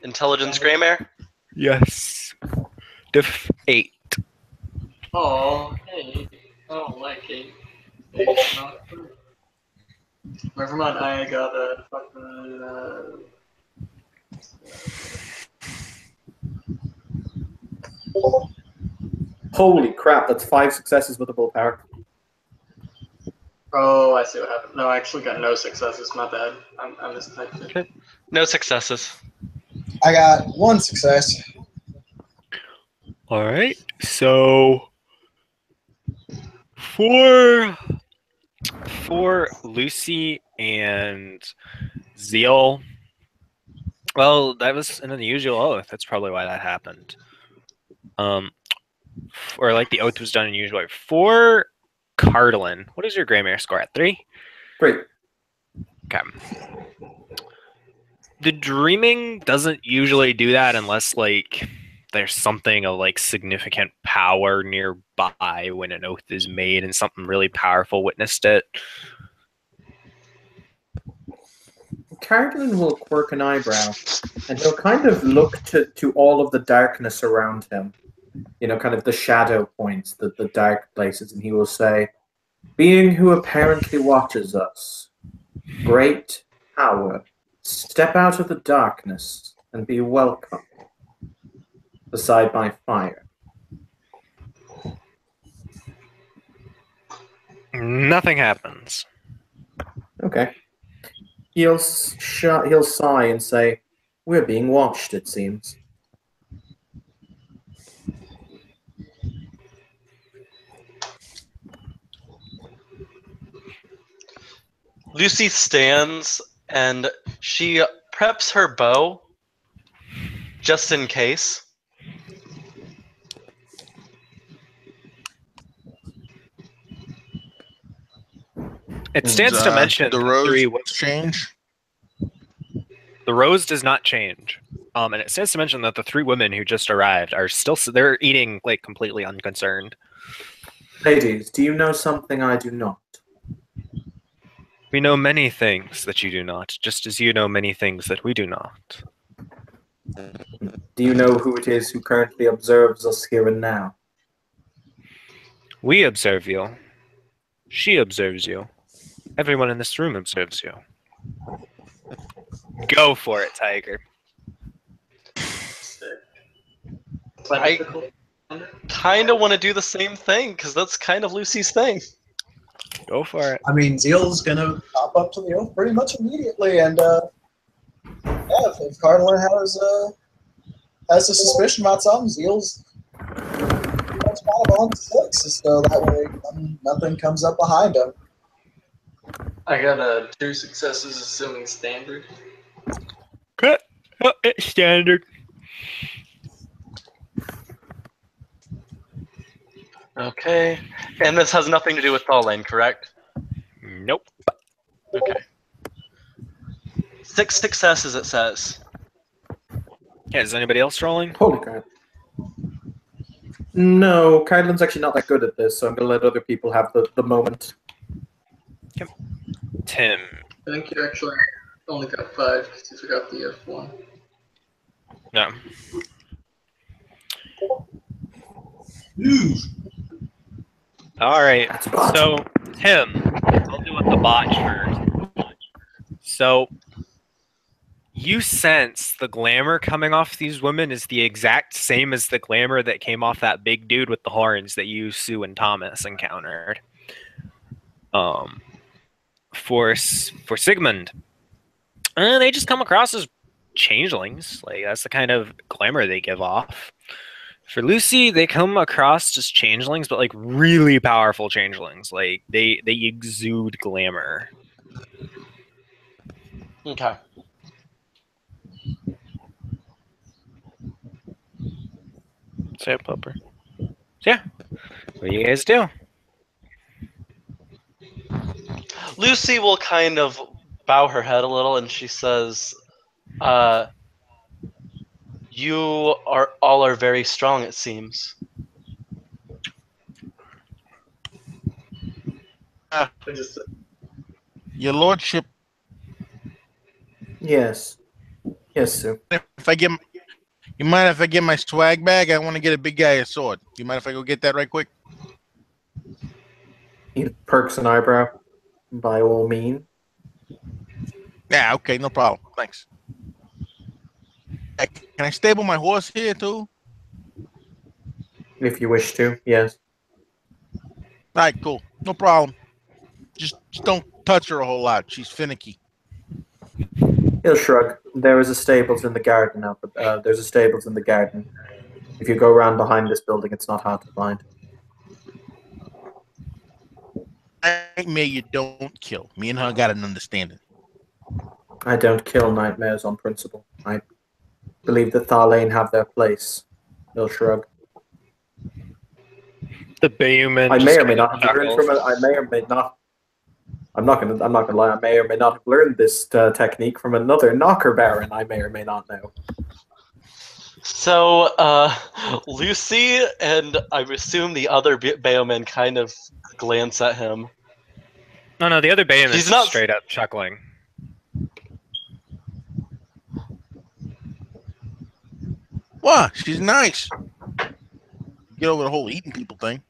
intelligence Greymare? Yes. Diff 8. Oh, hey. I don't like it. It's not good. Never mind, I got a fucking. Holy crap, that's 5 successes with a willpower. Oh, I see what happened. No, I actually got no successes. My bad. I mistyped it. Okay. No successes. I got 1 success. All right. So for Lucy and Zeal, well, that was an unusual oath. That's probably why that happened. Or like the oath was done unusually. For Cardlin, what is your Greymare score at? 3? Great. Okay. The dreaming doesn't usually do that unless like there's something of like significant power nearby when an oath is made and something really powerful witnessed it. Cardlin will quirk an eyebrow, and he'll kind of look to all of the darkness around him. You know, kind of the shadow points, the dark places, and he will say, "Being who apparently watches us, great power, step out of the darkness and be welcome beside my fire." Nothing happens. Okay. He'll sigh and say, "We're being watched, it seems." Lucy stands and she preps her bow just in case. It stands to mention the the rose three women. change. The rose does not change. And it stands to mention that the 3 women who just arrived are still they're eating like completely unconcerned. Ladies, do you know something I do not? We know many things that you do not, just as you know many things that we do not. Do you know who it is who currently observes us here and now? We observe you. She observes you. Everyone in this room observes you. Go for it, Tiger. I kind of want to do the same thing because that's kind of Lucy's thing. Go for it. I mean, Zeal's gonna pop up to the oath pretty much immediately, and yeah, if Cardinal has a suspicion about something, Zeal's pretty much kind of on 6, so that way nothing comes up behind him. I got 2 successes, assuming standard. Okay. Oh, it's standard. Okay. And this has nothing to do with Thalain, correct? Nope. Okay. 6 successes, it says. Yeah, is anybody else rolling? Holy crap. No, Cardlin's actually not that good at this, so I'm going to let other people have the moment. Tim. I think you actually only got 5 because you forgot the F1. No. All right. That's a bot. So, Tim, I'll do with the botch first. So, you sense the glamour coming off these women is the exact same as the glamour that came off that big dude with the horns that you, Sue, and Thomas encountered. For Sigmund, they just come across as changelings. Like that's the kind of glamour they give off. For Lucy, they come across as changelings, but like really powerful changelings. Like they exude glamour. Okay. So yeah, Pupper. So yeah, what do you guys do? Lucy will kind of bow her head a little, and she says, "You are very strong. It seems." I just Your lordship, Yes. Yes, Sue. if I get, you mind if I get my swag bag? I want to get a big guy a sword. You mind if I go get that right quick? He perks an eyebrow. By all means. Yeah, okay, no problem. Thanks. Hey, can I stable my horse here too? If you wish to, yes. All right, cool, no problem. Just don't touch her a whole lot. She's finicky. He'll shrug. There is a stables in the garden now. There's a stables in the garden. If you go around behind this building, it's not hard to find. Nightmare you don't kill. Me and her got an understanding. I don't kill nightmares on principle. I believe the Tharlane have their place. He'll shrug. The Bayuman. I just may or may kinda not have learned chuckles. from it. I may or may not. I'm not gonna lie. I may or may not have learned this technique from another knocker baron. I may or may not know. So, Lucy and I assume the other Bayomen kind of glance at him. No, the other Bayuman He's is not- straight up chuckling. What? She's nice. Get over the whole eating people thing.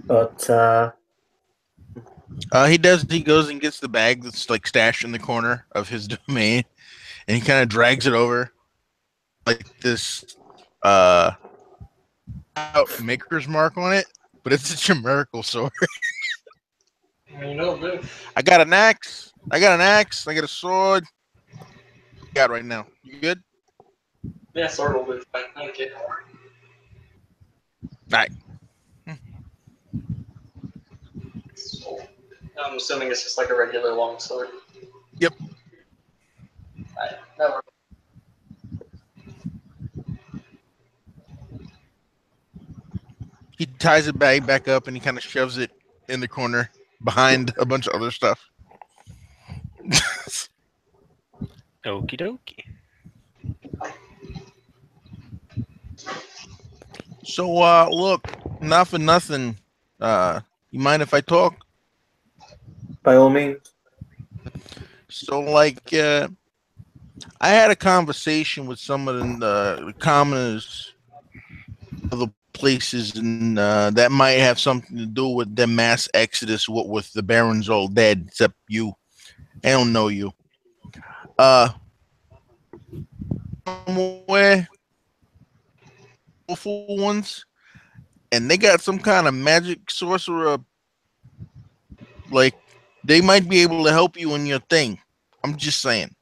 But He does. He goes and gets the bag that's like stashed in the corner of his domain, and he kind of drags it over, like this, maker's mark on it. But it's a chimerical sword. you know, dude. I got an axe. I got a sword. Got right now. You good? Yeah, sword will be fine. Thank you. Right. So, I'm assuming it's just like a regular long sword. Yep. Never. He ties it back up and he kind of shoves it in the corner behind a bunch of other stuff. Okie dokie. So, look, not for nothing. You mind if I talk? by all means, So, like, I had a conversation with some of the commoners of the places, and that might have something to do with the mass exodus. What with the barons all dead, except you. I don't know you. Somewhere, awful ones, and they got some kind of magic sorcerer. Like, they might be able to help you in your thing. I'm just saying.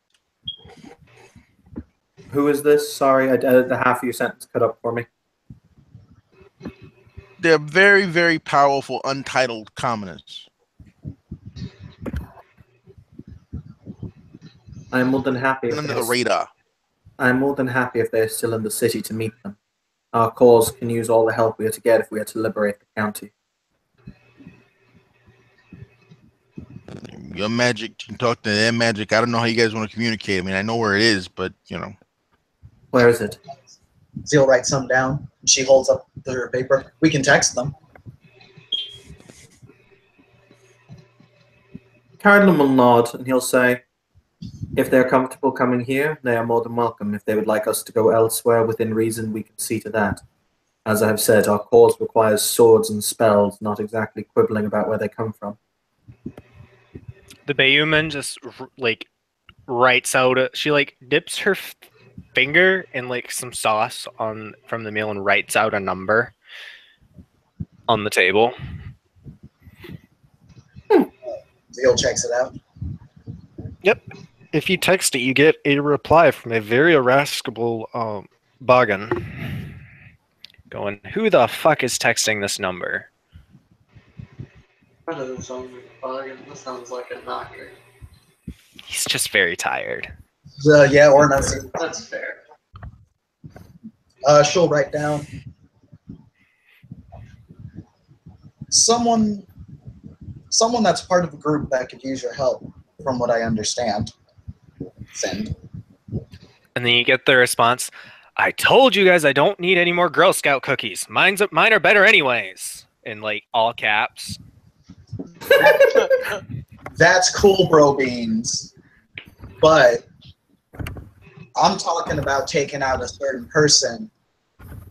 who is this? Sorry, the half of your sentence cut up for me. They're very, very powerful, untitled commoners. I'm more than happy if Under the radar. I'm more than happy if they're still in the city to meet them. Our cause can use all the help we are to get if we are to liberate the county. Your magic can talk to their magic. I don't know how you guys want to communicate. I mean, I know where it is, but you know. Where is it? Zeal writes some down. She holds up her paper. We can text them. Cardinal will nod and he'll say, if they're comfortable coming here, they are more than welcome. If they would like us to go elsewhere within reason, we can see to that. As I have said, our cause requires swords and spells, not exactly quibbling about where they come from. The Bayuman just like writes out she like dips her finger in like some sauce on from the meal and writes out a number on the table. Zeal checks it out. Yep. If you text it, you get a reply from a very irascible Bogan going, who the fuck is texting this number? That doesn't sound like a bargain. That sounds like a knocker. He's just very tired. Yeah, or nothing. That's fair. She'll write down someone that's part of a group that could use your help, from what I understand. Send. And then you get the response, I told you guys I don't need any more Girl Scout cookies. Mine are better anyways. In like all caps. That's cool, bro beans. But I'm talking about taking out a certain person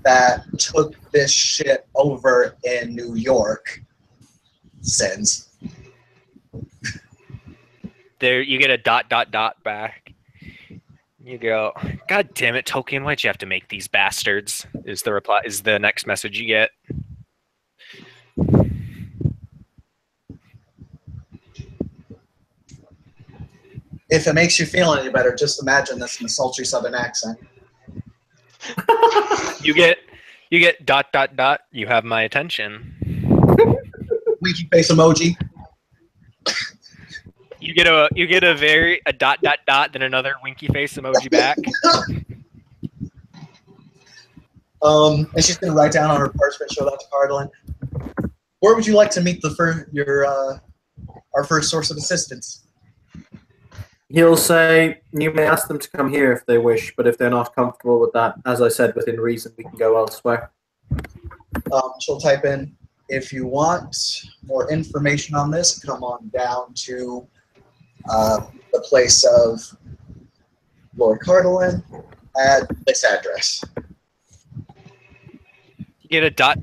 that took this shit over in New York. Sends. There you get a ... back. You go, God damn it, Tolkien, why'd you have to make these bastards? Is the next message you get. If it makes you feel any better, just imagine this in a sultry southern accent. You get ... You have my attention. Winky face emoji. You get a ... then another winky face emoji back. And she's gonna write down on her parchment, show that to Cardinal. Where would you like to meet our first source of assistance? He'll say, you may ask them to come here if they wish, but if they're not comfortable with that, as I said, within reason, we can go elsewhere. She'll type in, if you want more information on this, come on down to the place of Lord Cardinal at this address. You get a ...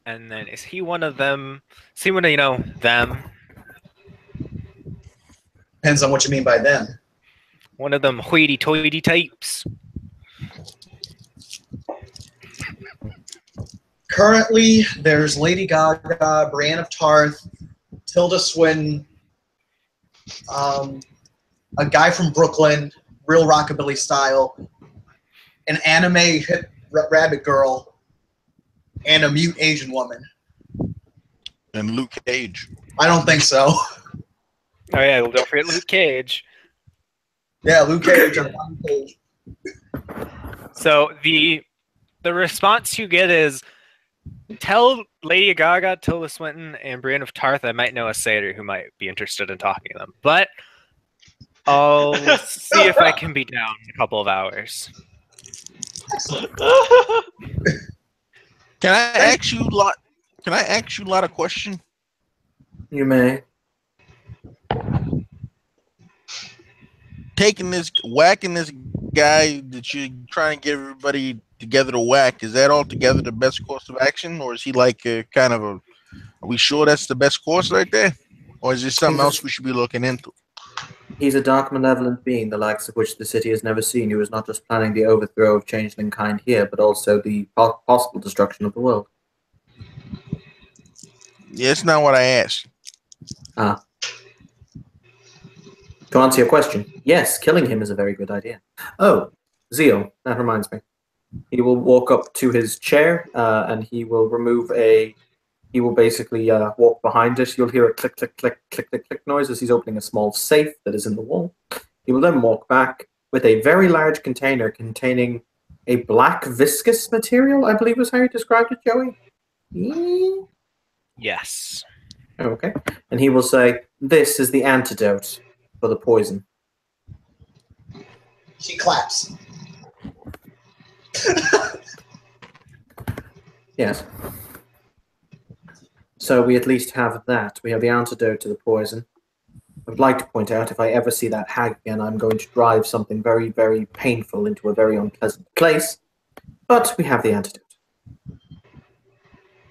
and then is he one of them? Is he one of, them? Depends on what you mean by them. One of them hoity-toity types. Currently, there's Lady Gaga, Brienne of Tarth, Tilda Swinton, a guy from Brooklyn, real rockabilly style, an anime hip rabbit girl, and a mute Asian woman. And Luke Cage. I don't think so. Oh yeah, well, don't forget Luke Cage. Yeah, Luke Cage. Luke Cage. So the response you get is, tell Lady Gaga, Tilda Swinton, and Brienne of Tarth I might know a satyr who might be interested in talking to them. But I'll see if I can be down in a couple of hours. Can I ask you a lot of questions? You may. Whacking this guy that you're trying to get everybody together to whack, is that altogether the best course of action? Or is he like are we sure that's the best course right there? Or is there something else we should be looking into? He's a dark, malevolent being, the likes of which the city has never seen, who is not just planning the overthrow of changeling kind here, but also the possible destruction of the world. Yeah, it's not what I asked. Ah. To answer your question, yes, killing him is a very good idea. Oh, Zeal, that reminds me. He will walk up to his chair, and he will he will basically walk behind it. You'll hear a click, click, click, click, click, click noise as he's opening a small safe that is in the wall. He will then walk back with a very large container containing a black viscous material, I believe was how you described it, Joey? Yes. Okay. And he will say, this is the antidote for the poison. She claps. Yes. So we at least have that. We have the antidote to the poison. I would like to point out, if I ever see that hag again, I'm going to drive something very, very painful into a very unpleasant place. But we have the antidote.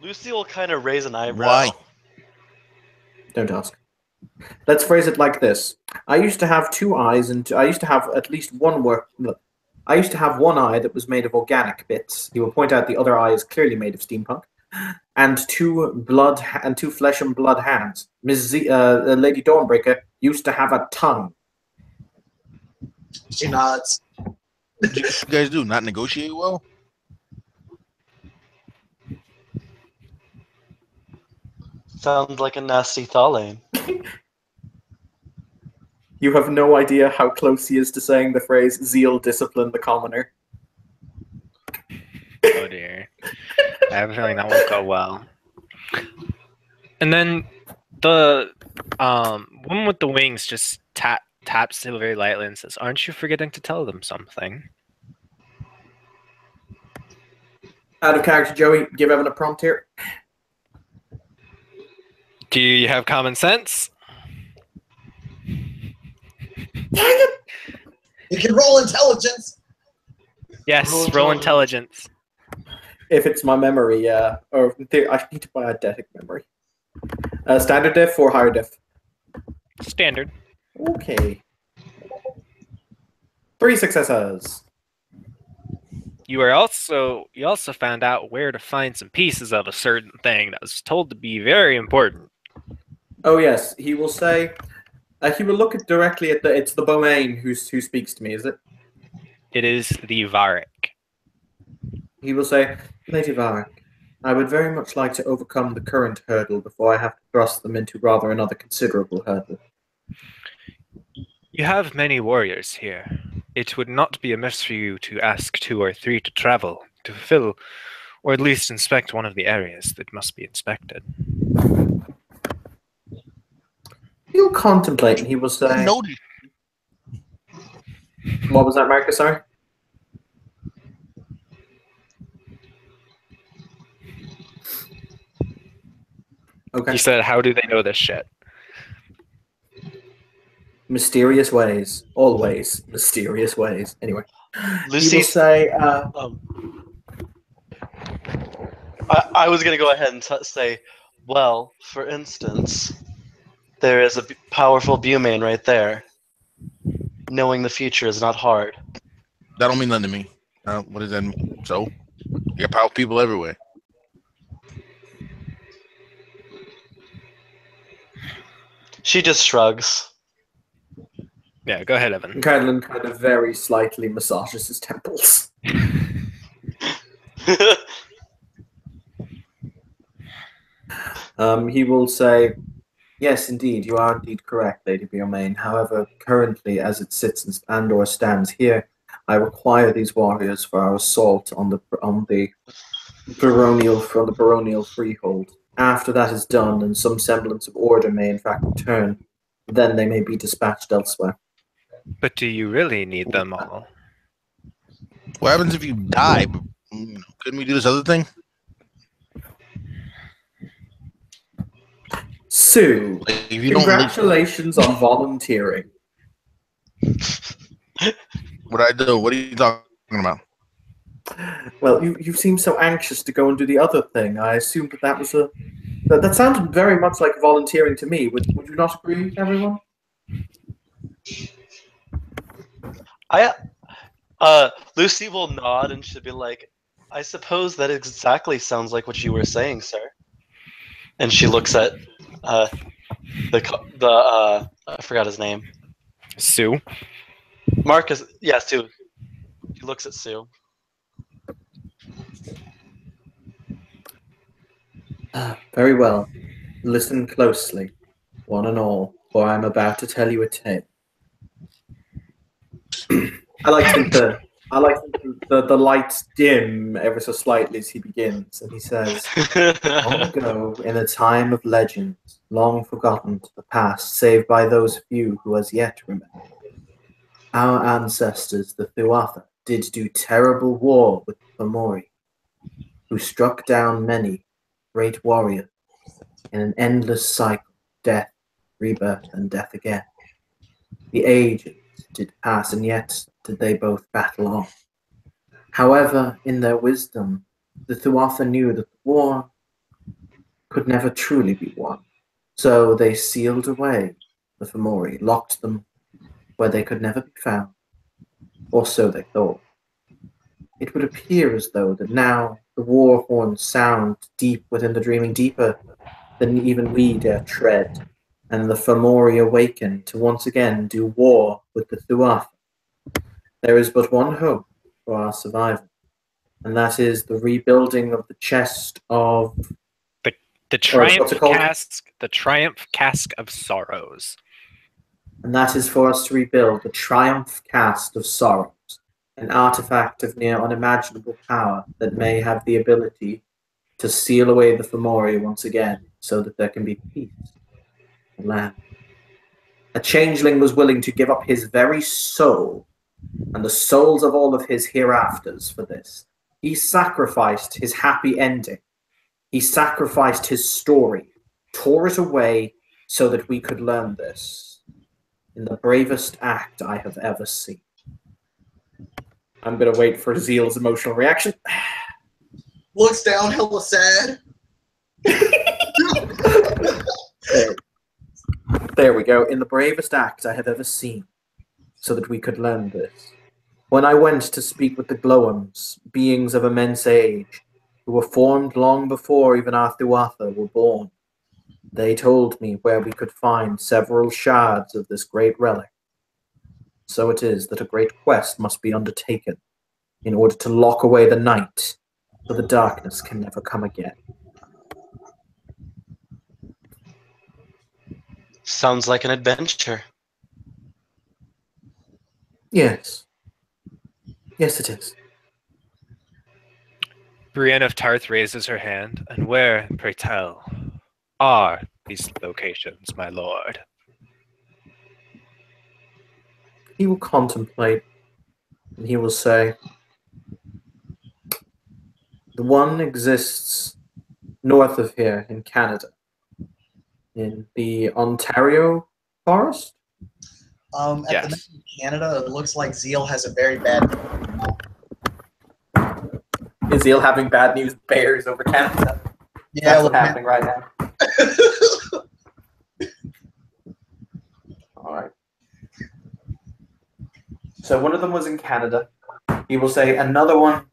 Lucy will kind of raise an eyebrow. Why? Don't ask. Let's phrase it like this. I used to have 2 eyes, and I used to have at least one I used to have one eye that was made of organic bits. He will point out the other eye is clearly made of steampunk. And 2 flesh and blood hands. Lady Dawnbreaker used to have a tongue. She nods. What you guys do? Not negotiate well? Sounds like a nasty Thalain. You have no idea how close he is to saying the phrase, zeal discipline the commoner. Oh dear. I have a feeling that won't go well. And then the woman with the wings just taps Sybil very lightly and says, "Aren't you forgetting to tell them something?" Out of character, Joey, give Evan a prompt here. Do you have common sense? You can roll intelligence. Yes, roll intelligence. If it's my memory, yeah. Or I need to buy a eidetic memory. Standard diff or higher diff? Standard. Okay. 3 successes. You also found out where to find some pieces of a certain thing that was told to be very important. Oh yes, he will say. He will look directly at it's the Bomain who speaks to me. Is it? It is the Varric. He will say, Lady Varric, I would very much like to overcome the current hurdle before I have to thrust them into rather another considerable hurdle. You have many warriors here. It would not be amiss for you to ask 2 or 3 to travel, to fill, or at least inspect one of the areas that must be inspected. He'll contemplate and he will say... Noted. What was that, Marcus? Sorry? Okay. He said, "How do they know this shit?" Mysterious ways. Always mysterious ways. Anyway. Lucy, He will say... I was going to go ahead and say, well, for instance, there is a powerful Bumane right there. Knowing the future is not hard. That don't mean nothing to me. What does that mean? So, you got powerful people everywhere. She just shrugs. Yeah, go ahead, Evan. Kylan kind of very slightly massages his temples. He will say, yes, indeed, you are indeed correct, Lady Biomain. However, currently, as it sits and/or stands here, I require these warriors for our assault on the baronial freehold. After that is done, and some semblance of order may in fact return, then they may be dispatched elsewhere. But do you really need them all? What happens if you die? Couldn't we do this other thing? Sue, Like, if you don't congratulations on volunteering. what I do? What are you talking about? Well, you seem so anxious to go and do the other thing. I assumed that was that sounded very much like volunteering to me. Would you not agree, everyone? Lucy will nod and she'll be like, I suppose that exactly sounds like what you were saying, sir. And she looks at I forgot his name. Sue. Marcus. Yeah, Sue. She looks at Sue. Very well. Listen closely, one and all, for I am about to tell you a tale. I like the lights dim ever so slightly as he begins, and he says, long ago, in a time of legend, long forgotten to the past, save by those few who as yet remember, our ancestors, the Thuatha, did do terrible war with the Fomori, who struck down many great warriors in an endless cycle of death, rebirth and death again. The ages did pass, and yet did they both battle on. However, in their wisdom, the Tuatha knew that the war could never truly be won. So they sealed away the Fomori, locked them where they could never be found, or so they thought. It would appear as though that now the war horns sound deep within the dreaming, deeper than even we dare tread, and the Fomori awaken to once again do war with the Tuatha. There is but one hope for our survival, and that is the rebuilding of the chest of The what's it called? the Triumph Cask of Sorrows. And that is for us to rebuild the Triumph Cast of Sorrows, an artifact of near unimaginable power that may have the ability to seal away the Fomori once again, so that there can be peace in the land. A changeling was willing to give up his very soul and the souls of all of his hereafters for this. He sacrificed his happy ending. He sacrificed his story, tore it away so that we could learn this. In the bravest act I have ever seen. I'm going to wait for Zeal's emotional reaction. Looks down, hella sad. There we go. In the bravest act I have ever seen, so that we could learn this. When I went to speak with the Glowworms, beings of immense age, who were formed long before even our Tuatha were born, they told me where we could find several shards of this great relic. So it is that a great quest must be undertaken in order to lock away the night, so the darkness can never come again. Sounds like an adventure. Yes. Yes, it is. Brienne of Tarth raises her hand. And where, pray tell, are these locations, my lord? He will contemplate, and he will say, the one exists north of here in Canada, in the Ontario forest. At the Yes. mention of Canada, it looks like Zeal has a very bad. Is Zeal having bad news bears over Canada? Yeah, That's what's happening right now. All right. So one of them was in Canada. He will say another one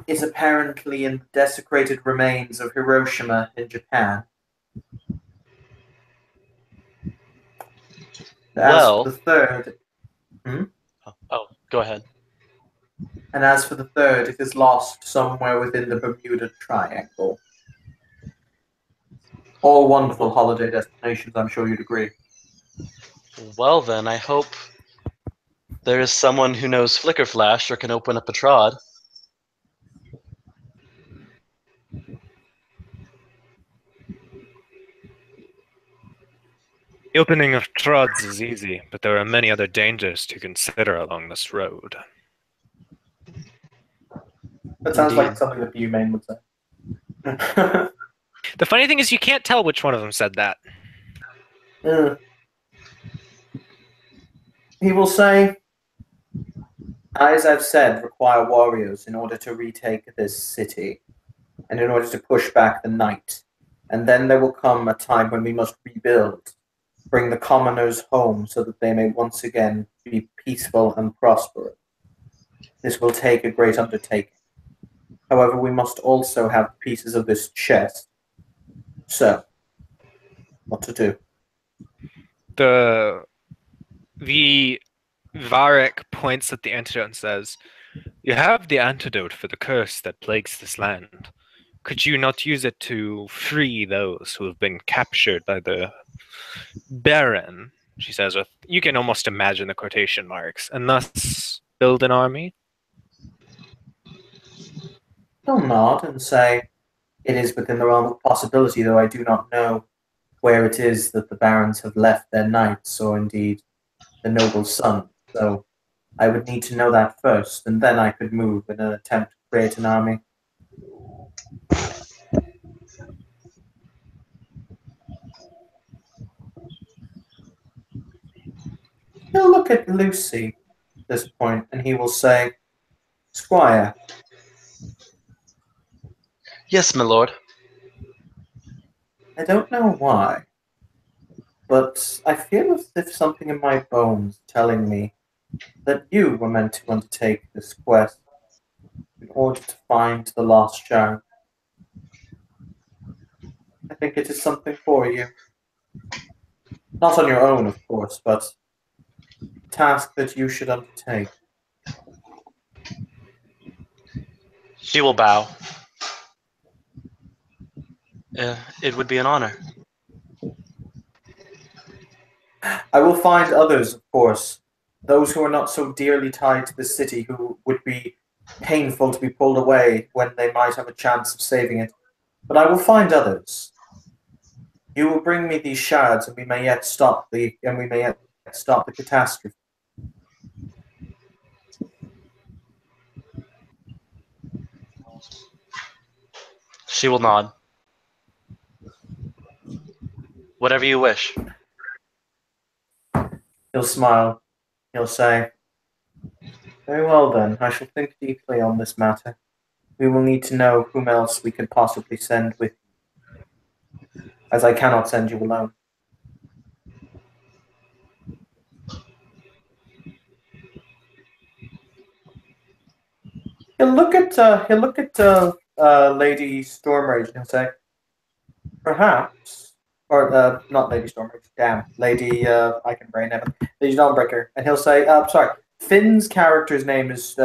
is apparently in the desecrated remains of Hiroshima in Japan. As for the third, Oh, go ahead. and as for the third, it is lost somewhere within the Bermuda Triangle. All wonderful holiday destinations, I'm sure you'd agree. Well then, I hope there is someone who knows Flicker Flash or can open up a trod. The opening of trods is easy, but there are many other dangers to consider along this road. That sounds Indeed. like something that Bumane would say. The funny thing is you can't tell which one of them said that. He will say, as I've said, require warriors in order to retake this city, and in order to push back the night. And then there will come a time when we must rebuild, bring the commoners home so that they may once again be peaceful and prosperous. This will take a great undertaking. However, we must also have pieces of this chest. So, what to do? The Varric points at the antidote and says, "You have the antidote for the curse that plagues this land. Could you not use it to free those who have been captured by the Baron?" She says, with, you can almost imagine the quotation marks, and thus build an army? He'll nod and say, it is within the realm of possibility, though I do not know where it is that the barons have left their knights, or indeed the noble son. So I would need to know that first, and then I could move in an attempt to create an army. look at Lucy at this point, and he will say, Squire, Yes, my lord. I don't know why, but I feel as if something in my bones telling me that you were meant to undertake this quest in order to find the lost child. I think it is something for you. Not on your own, of course, but a task that you should undertake. She will bow. It would be an honor. I will find others, of course, those who are not so dearly tied to the city, who would be painful to be pulled away when they might have a chance of saving it. But I will find others. You will bring me these shards, and we may yet stop the catastrophe. She will nod. Whatever you wish. He'll smile. He'll say, Very well then, I shall think deeply on this matter. We will need to know whom else we could possibly send with you, as I cannot send you alone. He'll look at Lady Stormrage and he'll say, perhaps, or not Lady Stormrage, damn, Lady I can brain it, Lady Dawnbreaker, and he'll say, sorry, Finn's character's name is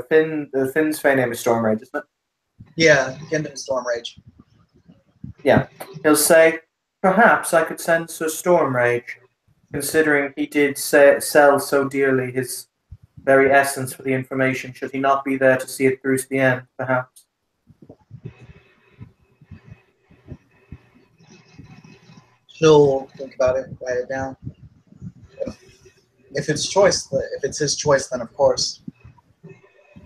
Finn. Finn's fan name is Stormrage, isn't it? Yeah, Gundam Stormrage. Yeah, he'll say, perhaps I could send Sir Stormrage, considering he did sell so dearly his very essence for the information. Should he not be there to see it through to the end, perhaps? He'll think about it, write it down. If it's his choice, then of course.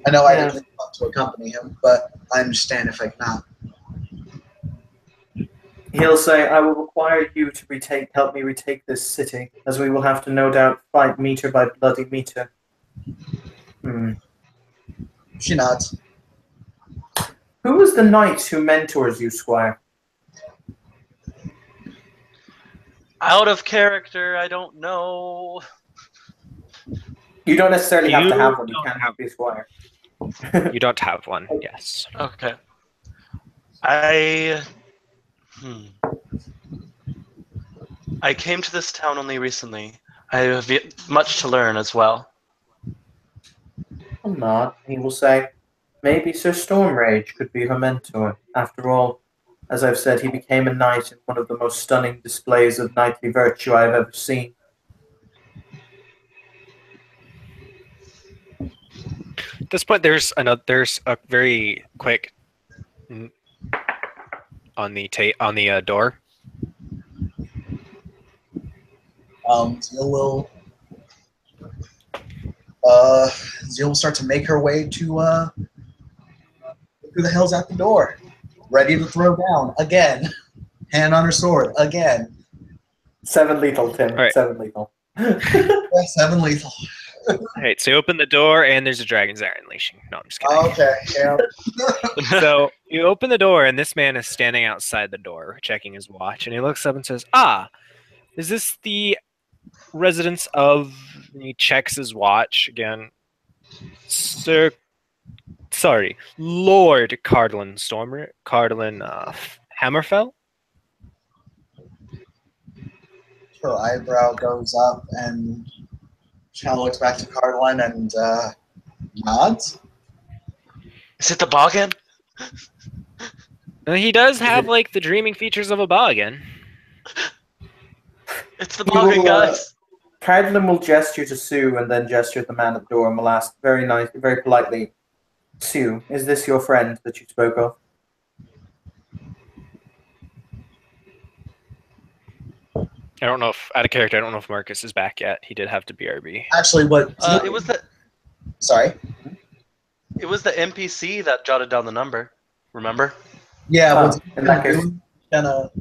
I know I didn't want to accompany him, but I understand if I cannot. He'll say, I will require you to help me retake this city, as we will have to no doubt fight meter by bloody meter. She nods. Who is the knight who mentors you, Squire? Out of character, I don't know. You don't necessarily have to have one. You don't can't have- be a squire. You don't have one, yes. Okay. I came to this town only recently. I have much to learn as well. I'll nod. He will say, maybe Sir Stormrage could be her mentor. After all, as I've said, he became a knight in one of the most stunning displays of knightly virtue I have ever seen. At this point, there's a very quick on the door. Zeal will start to make her way to who the hell's at the door, ready to throw down again, hand on her sword again. 7 lethal, Tim. Right. 7 lethal. Yeah, 7 lethal. Alright, so you open the door and there's a dragon's eye unleashing. No, I'm just kidding. Okay, yeah. So you open the door and this man is standing outside the door checking his watch, and he looks up and says, is this the residence of... And he checks his watch again. Lord Cardlin Hammerfell? Her eyebrow goes up and she kind of looks back to Cardline and nods. Is it the Boggin? He does have like the dreaming features of a boggin. It's the Boggin, guys. Cardlin will gesture to Sue and then gesture at the man at the door and will ask very politely, Sue, is this your friend that you spoke of? I don't know if Marcus is back yet. He did have to BRB. Actually, what? It was the Sorry. It was the NPC that jotted down the number. Remember? Yeah. Oh, What's in that case. gonna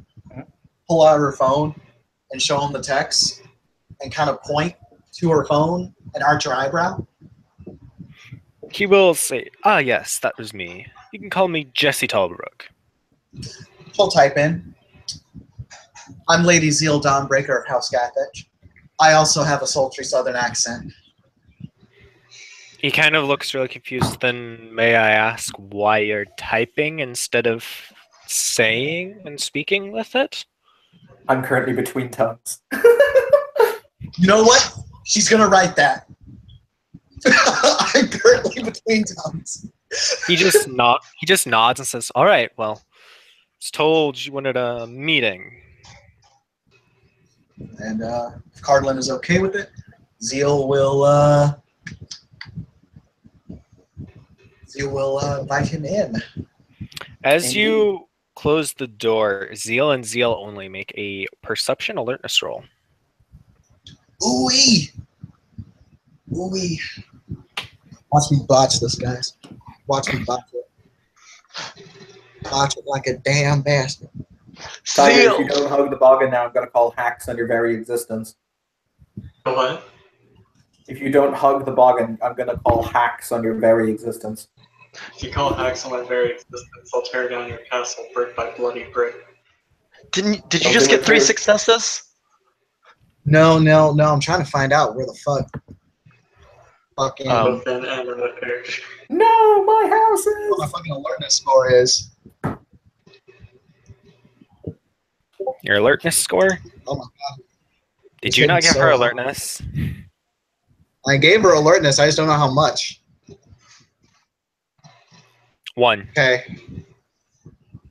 pull out her phone and show him the text and kind of point to her phone and arch her eyebrow. He will say, "Ah, yes, that was me. You can call me Jesse Talbrook." She'll type in, I'm Lady Zeal Dawnbreaker of House Gathach. I also have a sultry southern accent. He kind of looks really confused. Then, may I ask why you're typing instead of saying and speaking with it? I'm currently between tongues. You know what? She's going to write that. I'm currently between tongues. He just nods and says, "All right, well, I was told you wanted a meeting." And if Cardlin is okay with it, Zeal will invite him in. As you close the door, Zeal and Zeal only make a perception alertness roll. Ooh-wee! Ooh-wee. Watch me botch this, guys. Watch me botch it. Botch it like a damn bastard. Tiger, if Zeal! you don't hug the boggin now, I'm going to call hacks on your very existence. What? If you don't hug the boggin, I'm going to call hacks on your very existence. If you call hacks on my very existence, I'll tear down your castle brick by bloody brick. Did you Don't just do get it 3 first. successes? No. I'm trying to find out where the fucking Within and in the page. No, my what my houses! fucking alertness score is. Your alertness score? Oh my god. Did It's you not hidden give her so high. alertness? I gave her alertness, I just don't know how much. 1. Okay.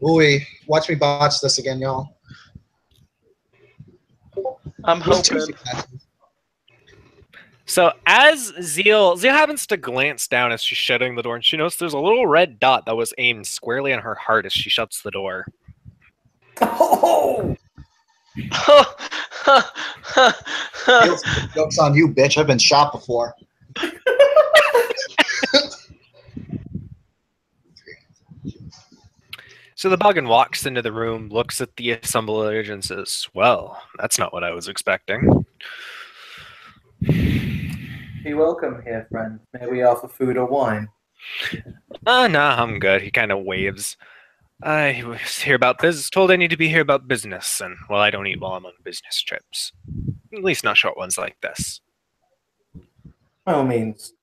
Ooh, watch me botch this again, y'all. I'm It was 2 hoping. successes. So as Zeal happens to glance down as she's shutting the door, and she notices there's a little red dot that was aimed squarely on her heart as she shuts the door. Oh! Joke's on you, bitch. I've been shot before. So the Boggin walks into the room, looks at the assemblage, and says, "Well, that's not what I was expecting." Be welcome here, friend. May we offer food or wine? Nah, I'm good. He kind of waves. I was here about business. Told I need to be here about business, and well, I don't eat while I'm on business trips. At least not short ones like this. By all means.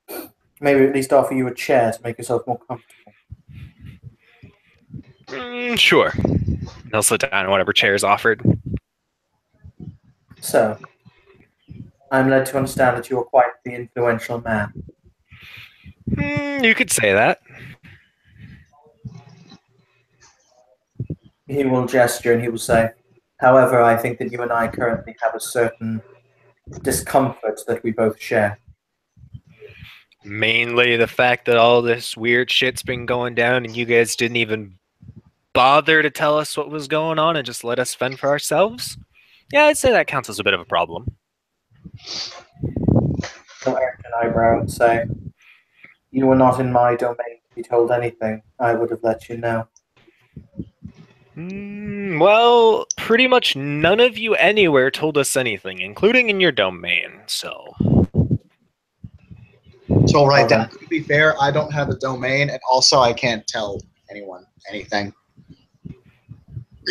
Maybe at least offer you a chair to make yourself more comfortable. Sure. He'll sit down in whatever chair is offered. So, I'm led to understand that you are quite the influential man. You could say that. He will gesture and he will say, however, I think that you and I currently have a certain discomfort that we both share. Mainly the fact that all this weird shit's been going down and you guys didn't even bother to tell us what was going on and just let us fend for ourselves. Yeah, I'd say that counts as a bit of a problem. He'll arch an eyebrow and say, you were not in my domain to be told anything. I would have let you know. Well, pretty much none of you anywhere told us anything, including in your domain, so... So right Okay. then, to be fair, I don't have a domain, and also I can't tell anyone anything.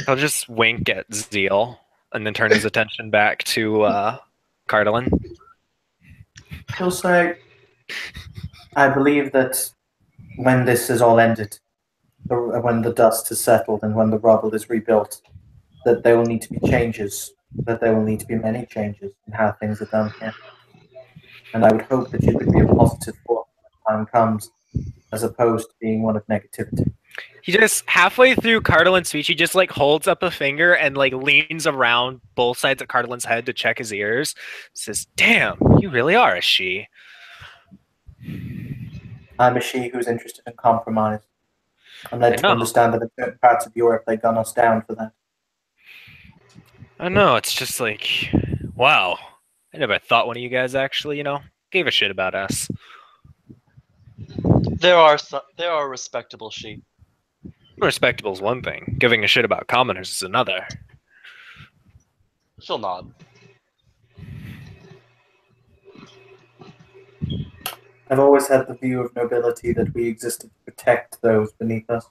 He'll just wink at Zeal and then turn his attention back to Cardalin. He'll say, I believe that when this is all ended, when the dust has settled and when the rubble is rebuilt, that there will need to be changes, that there will need to be many changes in how things are done here. And I would hope that you could be a positive force when the time comes, as opposed to being one of negativity. He just, halfway through Cardalin's speech, he just, like, holds up a finger and, like, leans around both sides of Cardalin's head to check his ears. Says, damn, you really are a she. I'm a she who's interested in compromise. I'm led I to know. understand that in certain parts of Europe they gun us down for that. I know, it's just like, wow. I never thought one of you guys actually, gave a shit about us. There are respectable sheep. Respectable is one thing. Giving a shit about commoners is another. She'll nod. I've always had the view of nobility that we existed to protect those beneath us.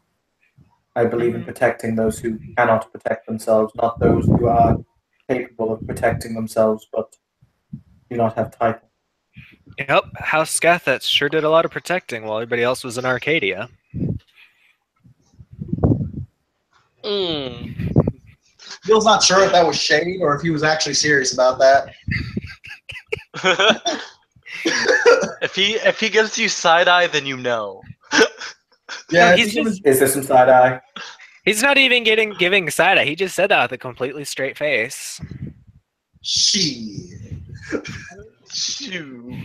I believe in protecting those who cannot protect themselves, not those who are capable of protecting themselves but do not have title. Yep, House Scathets sure did a lot of protecting while everybody else was in Arcadia. Bill's not sure if that was shade or if he was actually serious about that. If he gives you side eye, then you know. Yeah, he's just, Is there some side eye? he's not even giving side eye. He just said that with a completely straight face. shit. Shoo.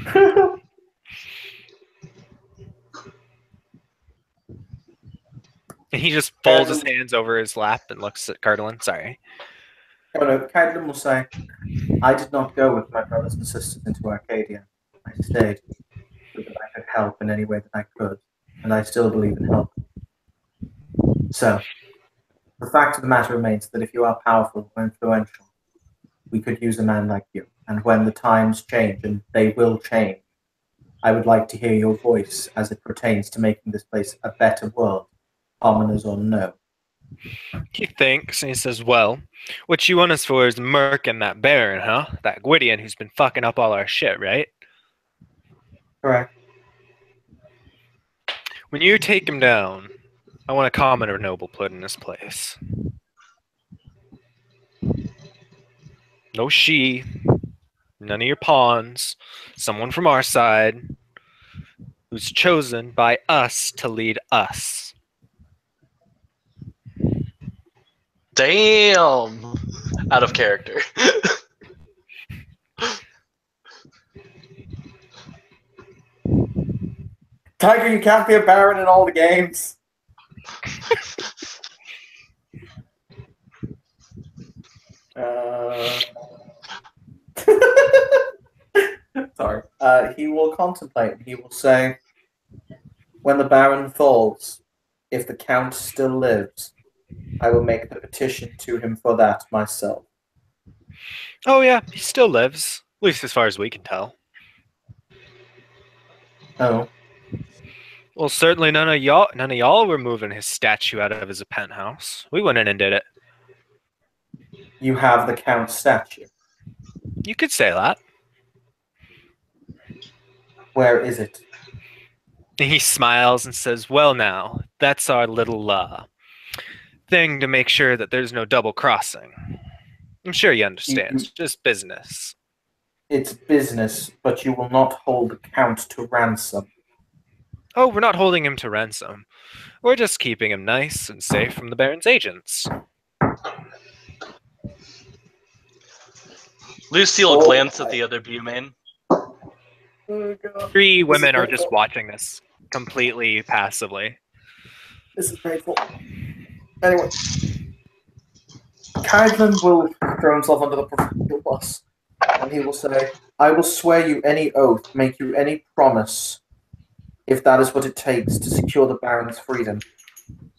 And he just folds his hands over his lap and looks at Cardinal. Sorry. Oh no, Caitlin will say, I did not go with my brothers and sisters into Arcadia. I stayed so that I could help in any way that I could, and I still believe in help. So, the fact of the matter remains that if you are powerful or influential, we could use a man like you. And when the times change, and they will change, I would like to hear your voice as it pertains to making this place a better world, commoners or no. He thinks, and he says, well, what you want us for is murking that Baron, huh? That Gwydion who's been fucking up all our shit, right? Correct. When you take him down, I want a commoner noble put in his place. No she, none of your pawns, someone from our side who's chosen by us to lead us. Damn. Out of character. Tiger, you can't be a baron in all the games. Sorry. He will contemplate. He will say, when the Baron falls, if the Count still lives, I will make the petition to him for that myself. Oh yeah, he still lives, at least as far as we can tell. Oh, Well, certainly none of y'all were moving his statue out of his penthouse. We went in and did it. you have the Count's statue. You could say that. Where is it? And he smiles and says, well now, that's our little thing to make sure that there's no double crossing. I'm sure you understand. It's just business. It's business, but you will not hold the Count to ransom. Oh, we're not holding him to ransom. We're just keeping him nice and safe from the Baron's agents. Lucille glanced at the other Bumane. Oh, God. Three women are just watching this completely passively. This is painful. Anyway, Caedlin will throw himself under the proverbial bus, and he will say, I will swear you any oath, make you any promise, if that is what it takes to secure the Baron's freedom.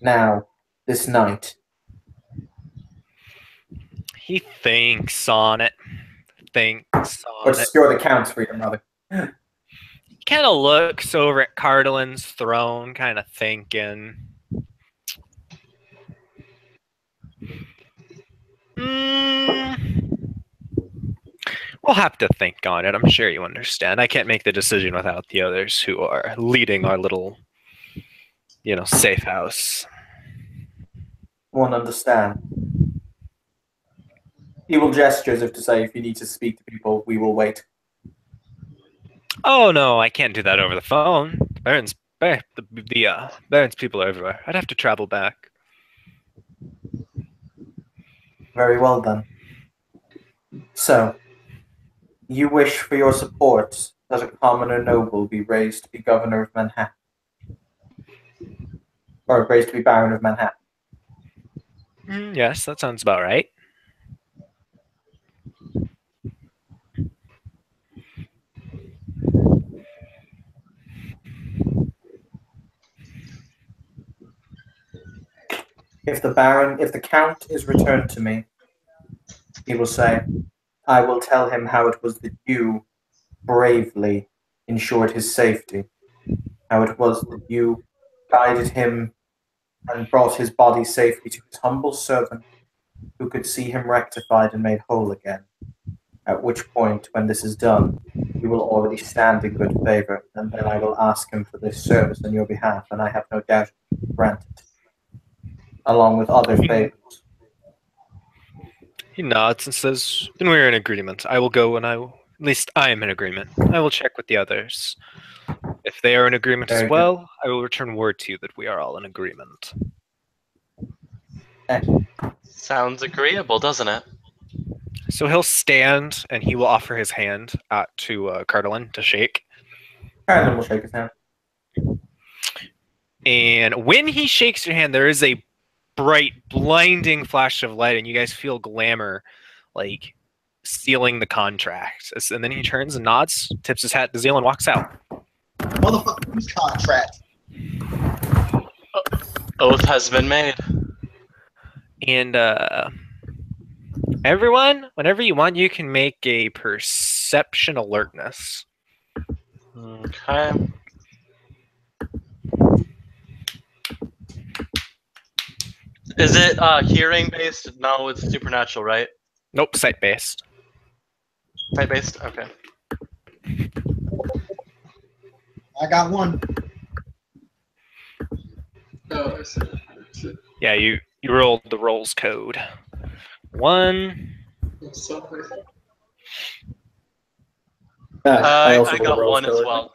Now, this night. He thinks on it. Or to secure the Count's freedom, rather. He kind of looks over at Cardolin's throne, kind of thinking. We'll have to think on it. I'm sure you understand. I can't make the decision without the others who are leading our little, safe house. Won't understand. He will gesture as if to say, if you need to speak to people, we will wait. Oh no, I can't do that over the phone. The Baron's people are everywhere. I'd have to travel back. Very well then. So, you wish for your support that a commoner noble be raised to be governor of Manhattan. Or raised to be Baron of Manhattan. Yes, that sounds about right. If the Count is returned to me, he will say, I will tell him how it was that you bravely ensured his safety. How it was that you guided him and brought his body safely to his humble servant, who could see him rectified and made whole again. At which point, when this is done, you will already stand in good favor, and then I will ask him for this service on your behalf, and I have no doubt he will grant it, along with other favors. He nods and says, "Then we're in agreement. I will go, and at least I am in agreement. I will check with the others. If they are in agreement as Very good. well, I will return word to you that we are all in agreement." Sounds agreeable, doesn't it? So he'll stand and he will offer his hand to Cardolin to shake. Carolyn will shake his hand. And when he shakes your hand, there is a bright, blinding flash of light, and you guys feel glamour, like sealing the contract. And then he turns and nods, tips his hat to Zeal, and walks out. Motherfucker, whose contract? Oath has been made. And everyone, whenever you want, you can make a perception alertness. Okay. Is it hearing based? No, it's supernatural, right? Nope, sight based. Sight based? Okay. I got one. Oh, I see. Yeah, you rolled the rolls code. 1. I also I got roll one as code. well.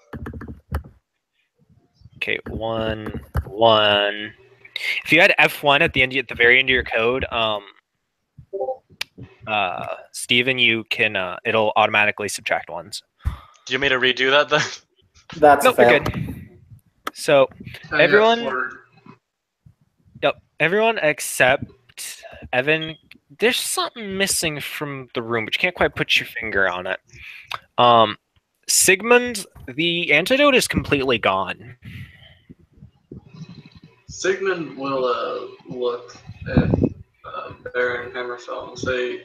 Okay, 1, 1. If you had F1 at the very end of your code, Steven, you can it'll automatically subtract ones. Do you want me to redo that then? That's Nope, a you're fail. good. So everyone, everyone except Evan. There's something missing from the room, but you can't quite put your finger on it. Sigmund, the antidote is completely gone. Sigmund will look at Baron Hammerfell and say,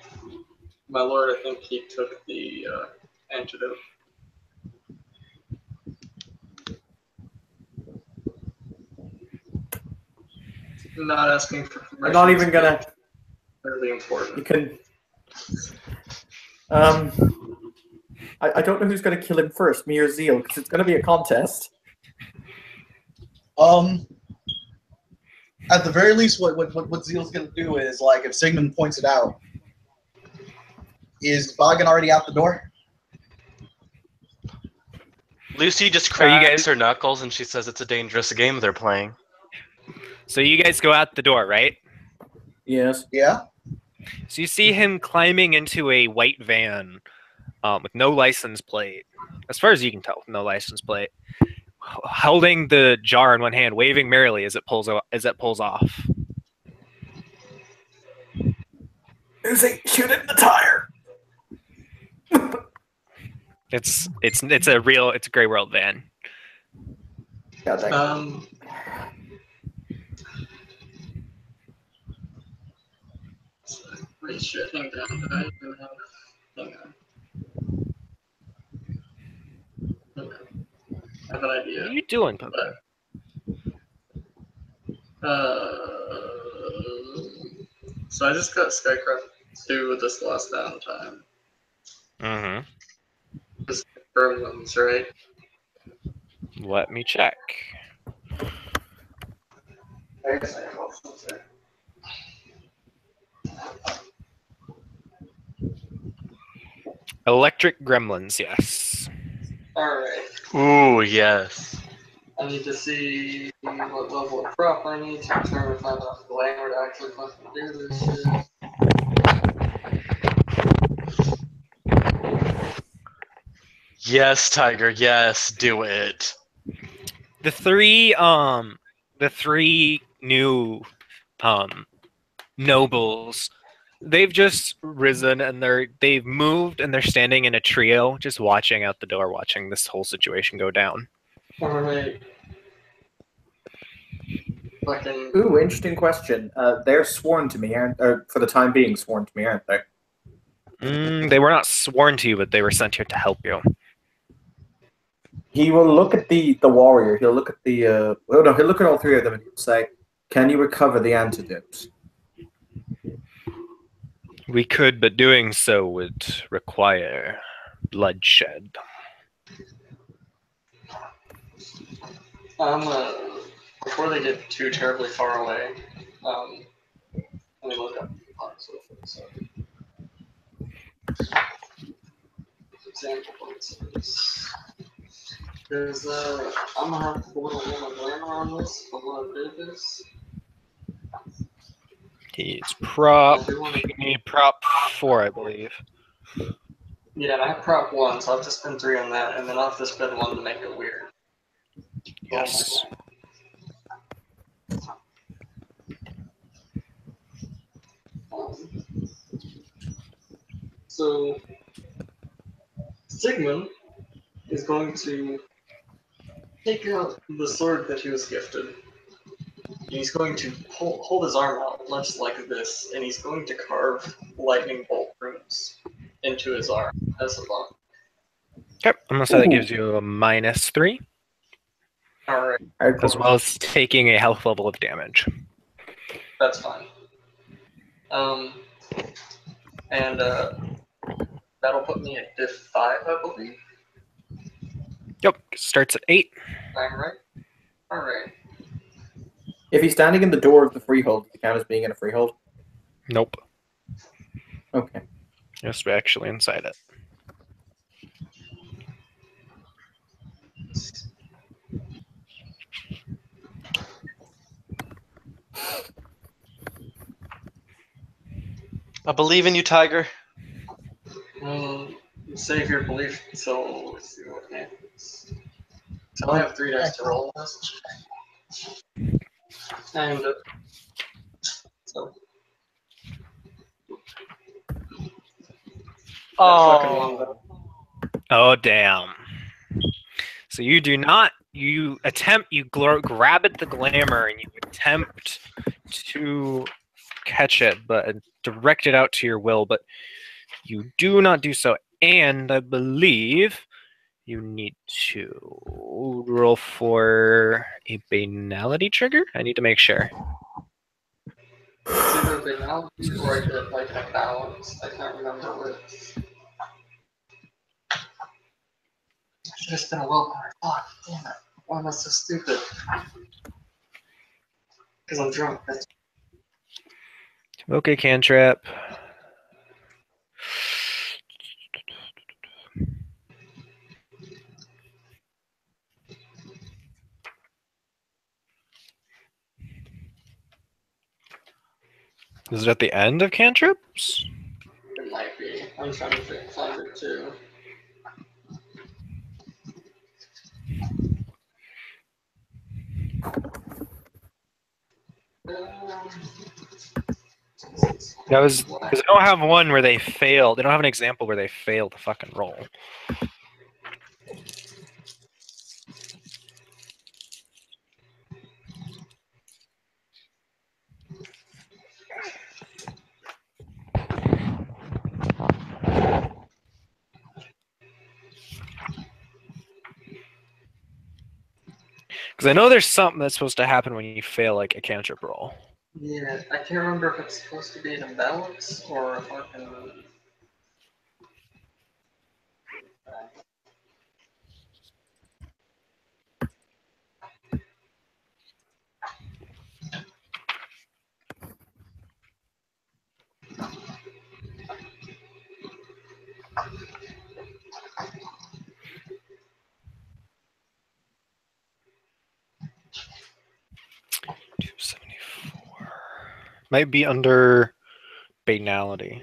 "My lord, I think he took the antidote." Not asking for permission. I'm not even gonna. Really important. You can. I don't know who's gonna kill him first, me or Zeal, because it's gonna be a contest. At the very least, what Zeal's gonna do is, like, if Sigmund points it out, is Boggin already out the door? Lucy just Are you cracks guys- her knuckles and she says it's a dangerous game they're playing. So you guys go out the door, right? Yes. Yeah. So you see him climbing into a white van with no license plate, as far as you can tell, no license plate, holding the jar in one hand, waving merrily as it pulls off. Uzi, shoot it in the tire. It's a Grey World van. God, that Wait, shit, hang on. I even have. Hang on. I have an idea. What are you doing, Poke? So I just got Skycraft 2 this last downtime. Mm-hmm. Just Gremlins, right? Let me check. I guess I have options there. Electric Gremlins, yes. Alright. Ooh, yes. I need to see what level of prop I need to determine if I have enough glamour to actually fucking do this shit. Yes, Tiger, yes, do it. The three new nobles, they've just risen and they've moved and they're standing in a trio, just watching out the door, watching this whole situation go down. Alright. Fucking. Ooh, interesting question. They're sworn to me, or for the time being sworn to me, aren't they? They were not sworn to you, but they were sent here to help you. He will look at the warrior. He'll look at the. Oh no, he'll look at all three of them and he'll say, "Can you recover the antidote?" We could, but doing so would require bloodshed. Before they get too terribly far away, let me look up so example points. Because I'm gonna have to boil a little glamour on this. I'm gonna do this. He's prop. You need prop 4, I believe. Yeah, I have prop 1, so I'll have to spend 3 on that, and then I'll have to spend 1 to make it weird. Yes. So, Sigmund is going to take out the sword that he was gifted. He's going to hold his arm out, much like this, and he's going to carve lightning bolt runes into his arm as a bond. Okay, I'm gonna say that gives you a -3, Alright, as well as taking a health level of damage. that's fine. And that'll put me at diff 5, I believe. Yep, starts at 8. I'm right. Alright. If he's standing in the door of the freehold, does it count as being in a freehold? Nope. Okay. Yes, we're actually inside it. I believe in you, Tiger. Save your belief, so let's see what happens. So I have 3 dice to roll this. And so Oh, Oh, damn. So you do not, you grab at the glamour and you attempt to catch it, but direct it out to your will, but you do not do so. And I believe you need to roll for a banality trigger. I need to make sure. it's either a banality or I get like a balance. I can't remember which. I should have spent a willpower. Fuck, damn it. Why am I so stupid? Because I'm drunk. That's Okay, cantrip. Is it at the end of cantrips? it might be. I'm trying to find it too. That was because they don't have one where they failed. They don't have an example where they failed to fucking roll. Because I know there's something that's supposed to happen when you fail like a cantrip roll. Yeah, I can't remember if it's supposed to be an imbalance or if I can. $274 might be under banality.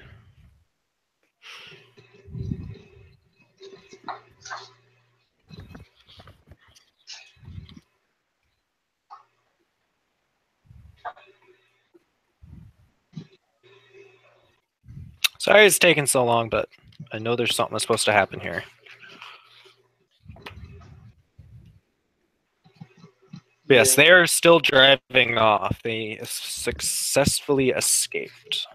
Sorry it's taking so long, but I know there's something that's supposed to happen here. Yes, they are still driving off. They successfully escaped.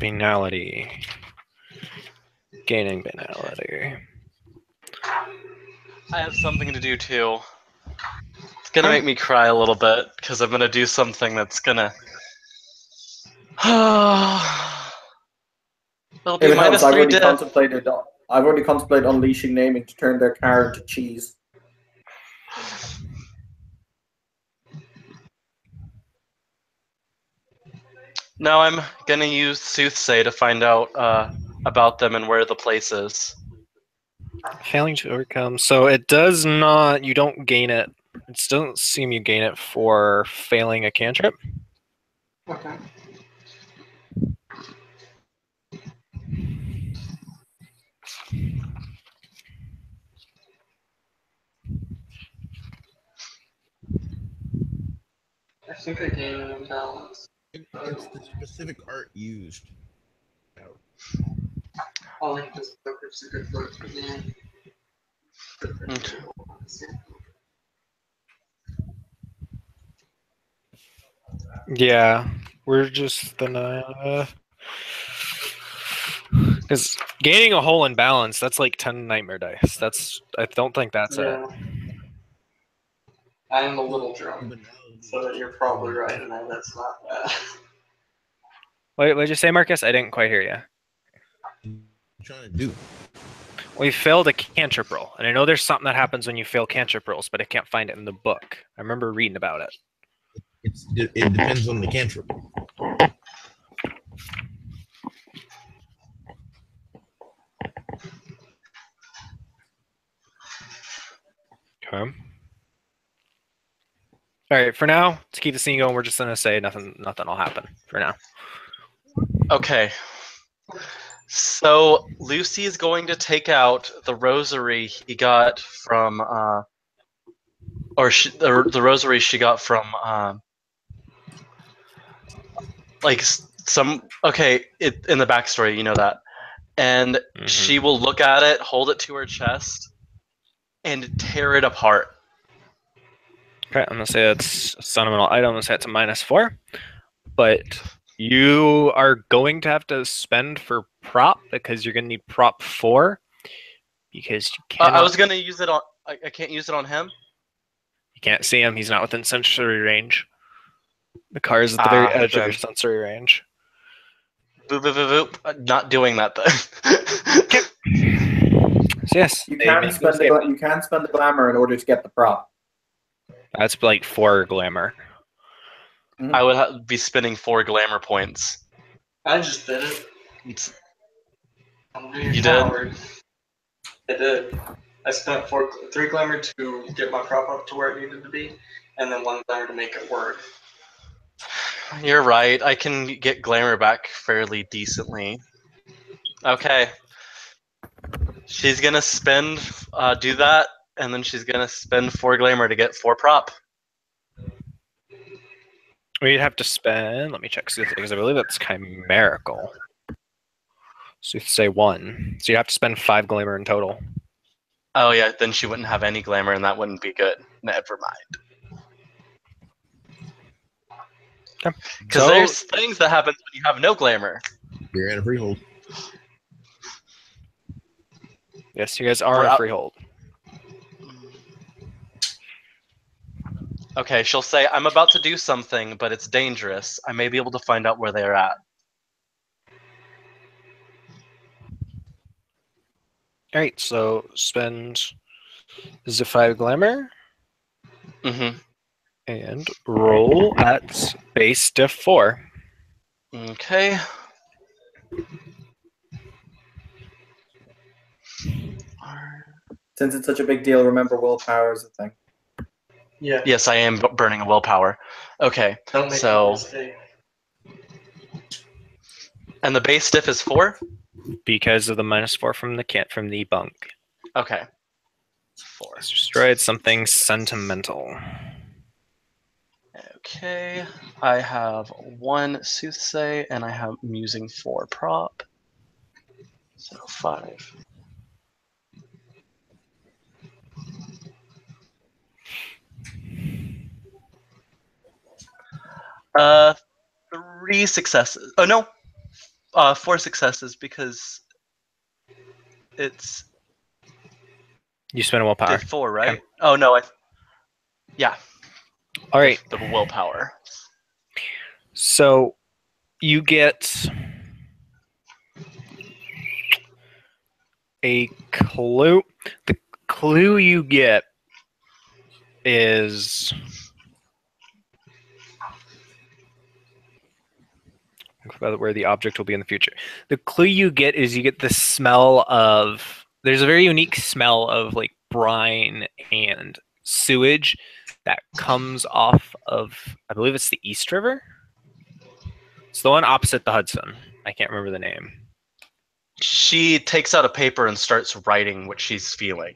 Banality. Gaining banality. I have something to do too. It's gonna make me cry a little bit because I'm gonna do something that's gonna. It'll be If it helps, -3 diff. I've already contemplated unleashing naming to turn their car into cheese. Now I'm gonna use Soothsay to find out about them and where the place is. Failing to overcome. So it does not. You don't gain it. It doesn't seem you gain it for failing a cantrip. Okay. I think I gained an imbalance. It's the specific art used. All I just focus a good word for me. Okay. Yeah, we're just gonna. Because gaining a whole imbalance, that's like 10 nightmare dice. I don't think that's it. Yeah. I am a little drunk, so you're probably right in that that's not bad. What did you say, Marcus? I didn't quite hear you. What are you trying to do? We failed a cantrip roll, and I know there's something that happens when you fail cantrip rolls, but I can't find it in the book. I remember reading about it. It depends on the cantrip. Okay. All right. For now, to keep the scene going, we're just gonna say nothing will happen for now. Okay. So Lucy is going to take out the rosary he got from, the rosary she got from, like some. Okay, in the backstory, you know that, and she will look at it, hold it to her chest, and tear it apart. Okay, I'm gonna say it's a sentimental item. I'm gonna say it's a -4, but you are going to have to spend for prop because you're gonna need prop 4 because you cannot. I was gonna use it on. I can't use it on him. You can't see him. He's not within sensory range. The car is at the very edge of your Then. sensory range. Boop, boop, boop, boop. Not doing that then. Okay. So yes, You they can make spend escape. you can spend the glamour in order to get the prop. That's like 4 glamour. I would be spending 4 glamour points. I just did it. I'm being You coward. I did. I spent 3 glamour to get my prop up to where it needed to be, and then 1 glamour to make it work. You're right. I can get glamour back fairly decently. Okay. She's gonna do that, and then she's gonna spend 4 glamour to get 4 prop. We'd have to spend. Let me check because I believe that's chimerical. So you say 1. So you have to spend 5 glamour in total. Oh yeah, then she wouldn't have any glamour, and that wouldn't be good. Never mind. Okay. Because there's things that happen when you have no glamour. You're in a freehold. Yes, you guys are in a freehold. Okay, she'll say, I'm about to do something, but it's dangerous. I may be able to find out where they're at. Alright, so spend the 5 glamour. Mm-hmm. And roll at base diff 4. Okay. Since it's such a big deal, remember willpower is a thing. Yeah. Yes, I am burning a willpower. Okay, Don't make a so... mistake. And the base diff is 4? Because of the -4 from the bunk. Okay. 4. It's destroyed something sentimental. Okay, I have 1 soothsay, and I'm using 4 prop. So 5. Uh, 3 successes. Oh no, 4 successes because it's You spend a willpower. did 4, right? Okay. Oh no, yeah. All right. The willpower. So you get a clue. The clue you get is about where the object will be in the future. The clue you get is you get the smell of. There's a very unique smell of like brine and sewage that comes off of. I believe it's the East River. It's the one opposite the Hudson. I can't remember the name. She takes out a paper and starts writing what she's feeling.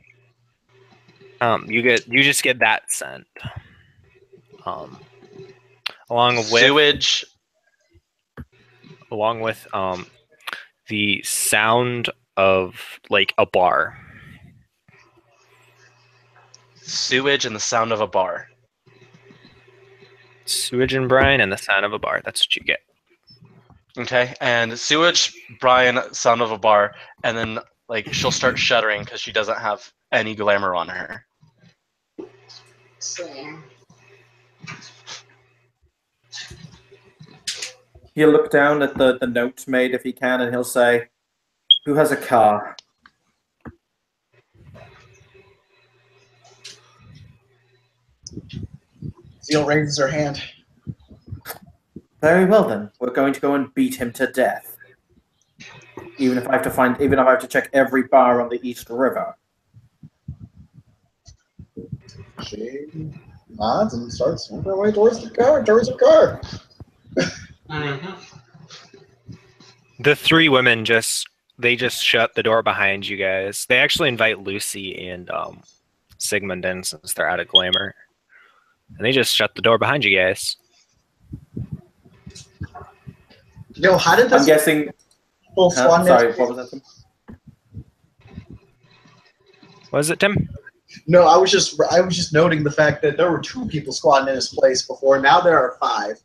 You just get that scent. Along with Sewage. The sound of like a bar. Sewage and the sound of a bar. Sewage and brine and the sound of a bar. That's what you get. Okay, and sewage, brine, sound of a bar, and then like she'll start shuddering because she doesn't have any glamour on her. Same. He'll look down at the notes made if he can, and he'll say, "Who has a car?" Zeal raises her hand. Very well then. We're going to go and beat him to death. Even if I have to check every bar on the East River. She nods and starts moving her way towards the car, towards her car. The 3 women just shut the door behind you guys. They actually invite Lucy and Sigmund in since they're out of glamour. And they just shut the door behind you guys. Yo, how did this I'm guessing. full swan Sorry, nest- what was that? Tim? What is it, Tim? No, I was just noting the fact that there were 2 people squatting in this place before. Now there are 5.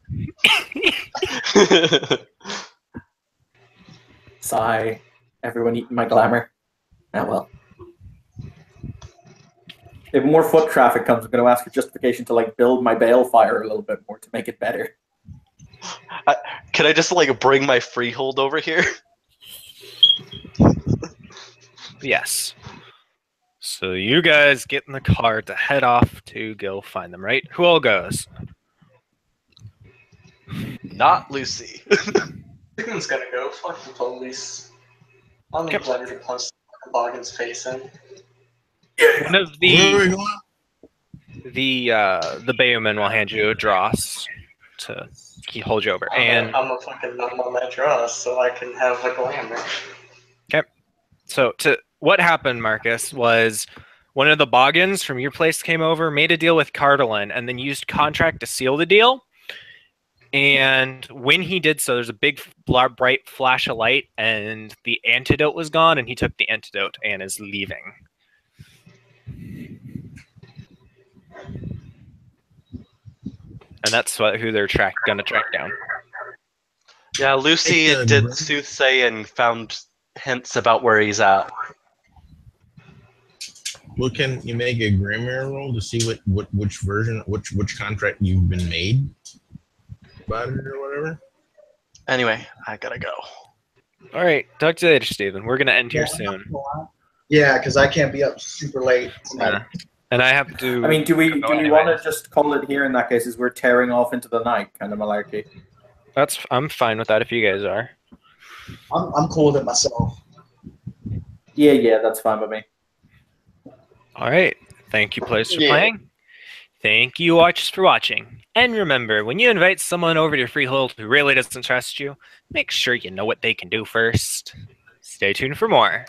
Sigh. Everyone eating my glamour. Ah, well. If more foot traffic comes, I'm going to ask for justification to like build my balefire a little bit more to make it better. Can I just like bring my freehold over here? Yes. So you guys get in the car to head off to go find them, right? Who all goes? Not Lucy. Sigmund's gonna go. Fuck the police. I'm Yep. ready to punch Boggin's face in. One of Where are we the going? the Bayman will hand you a dross to hold you over, and I'm a fucking numb on that draw, so I can have a glamour. so what happened, Marcus, was one of the Boggins from your place came over, made a deal with Cardalin, and then used contract to seal the deal. And when he did so, there's a big bright flash of light, and the antidote was gone, and he took the antidote and is leaving. And that's who they're gonna track down. Yeah, Lucy Hey, did soothsay and found hints about where he's at. Well, can you make a grammar roll to see which version, which contract you've been made about it or whatever? Anyway, I gotta go. All right, talk to you later, Steven. We're gonna end here soon. Yeah, because I can't be up super late tonight. Yeah. And I have to. I mean, do we go want anyway. to just call it here in that case? As we're tearing off into the night, kind of malarkey. I'm fine with that if you guys are. I'm cool with it myself. Yeah, that's fine with me. All right. Thank you, players, for Yeah. playing. Thank you, watchers, for watching. And remember, when you invite someone over to your freehold who really doesn't trust you, make sure you know what they can do first. Stay tuned for more.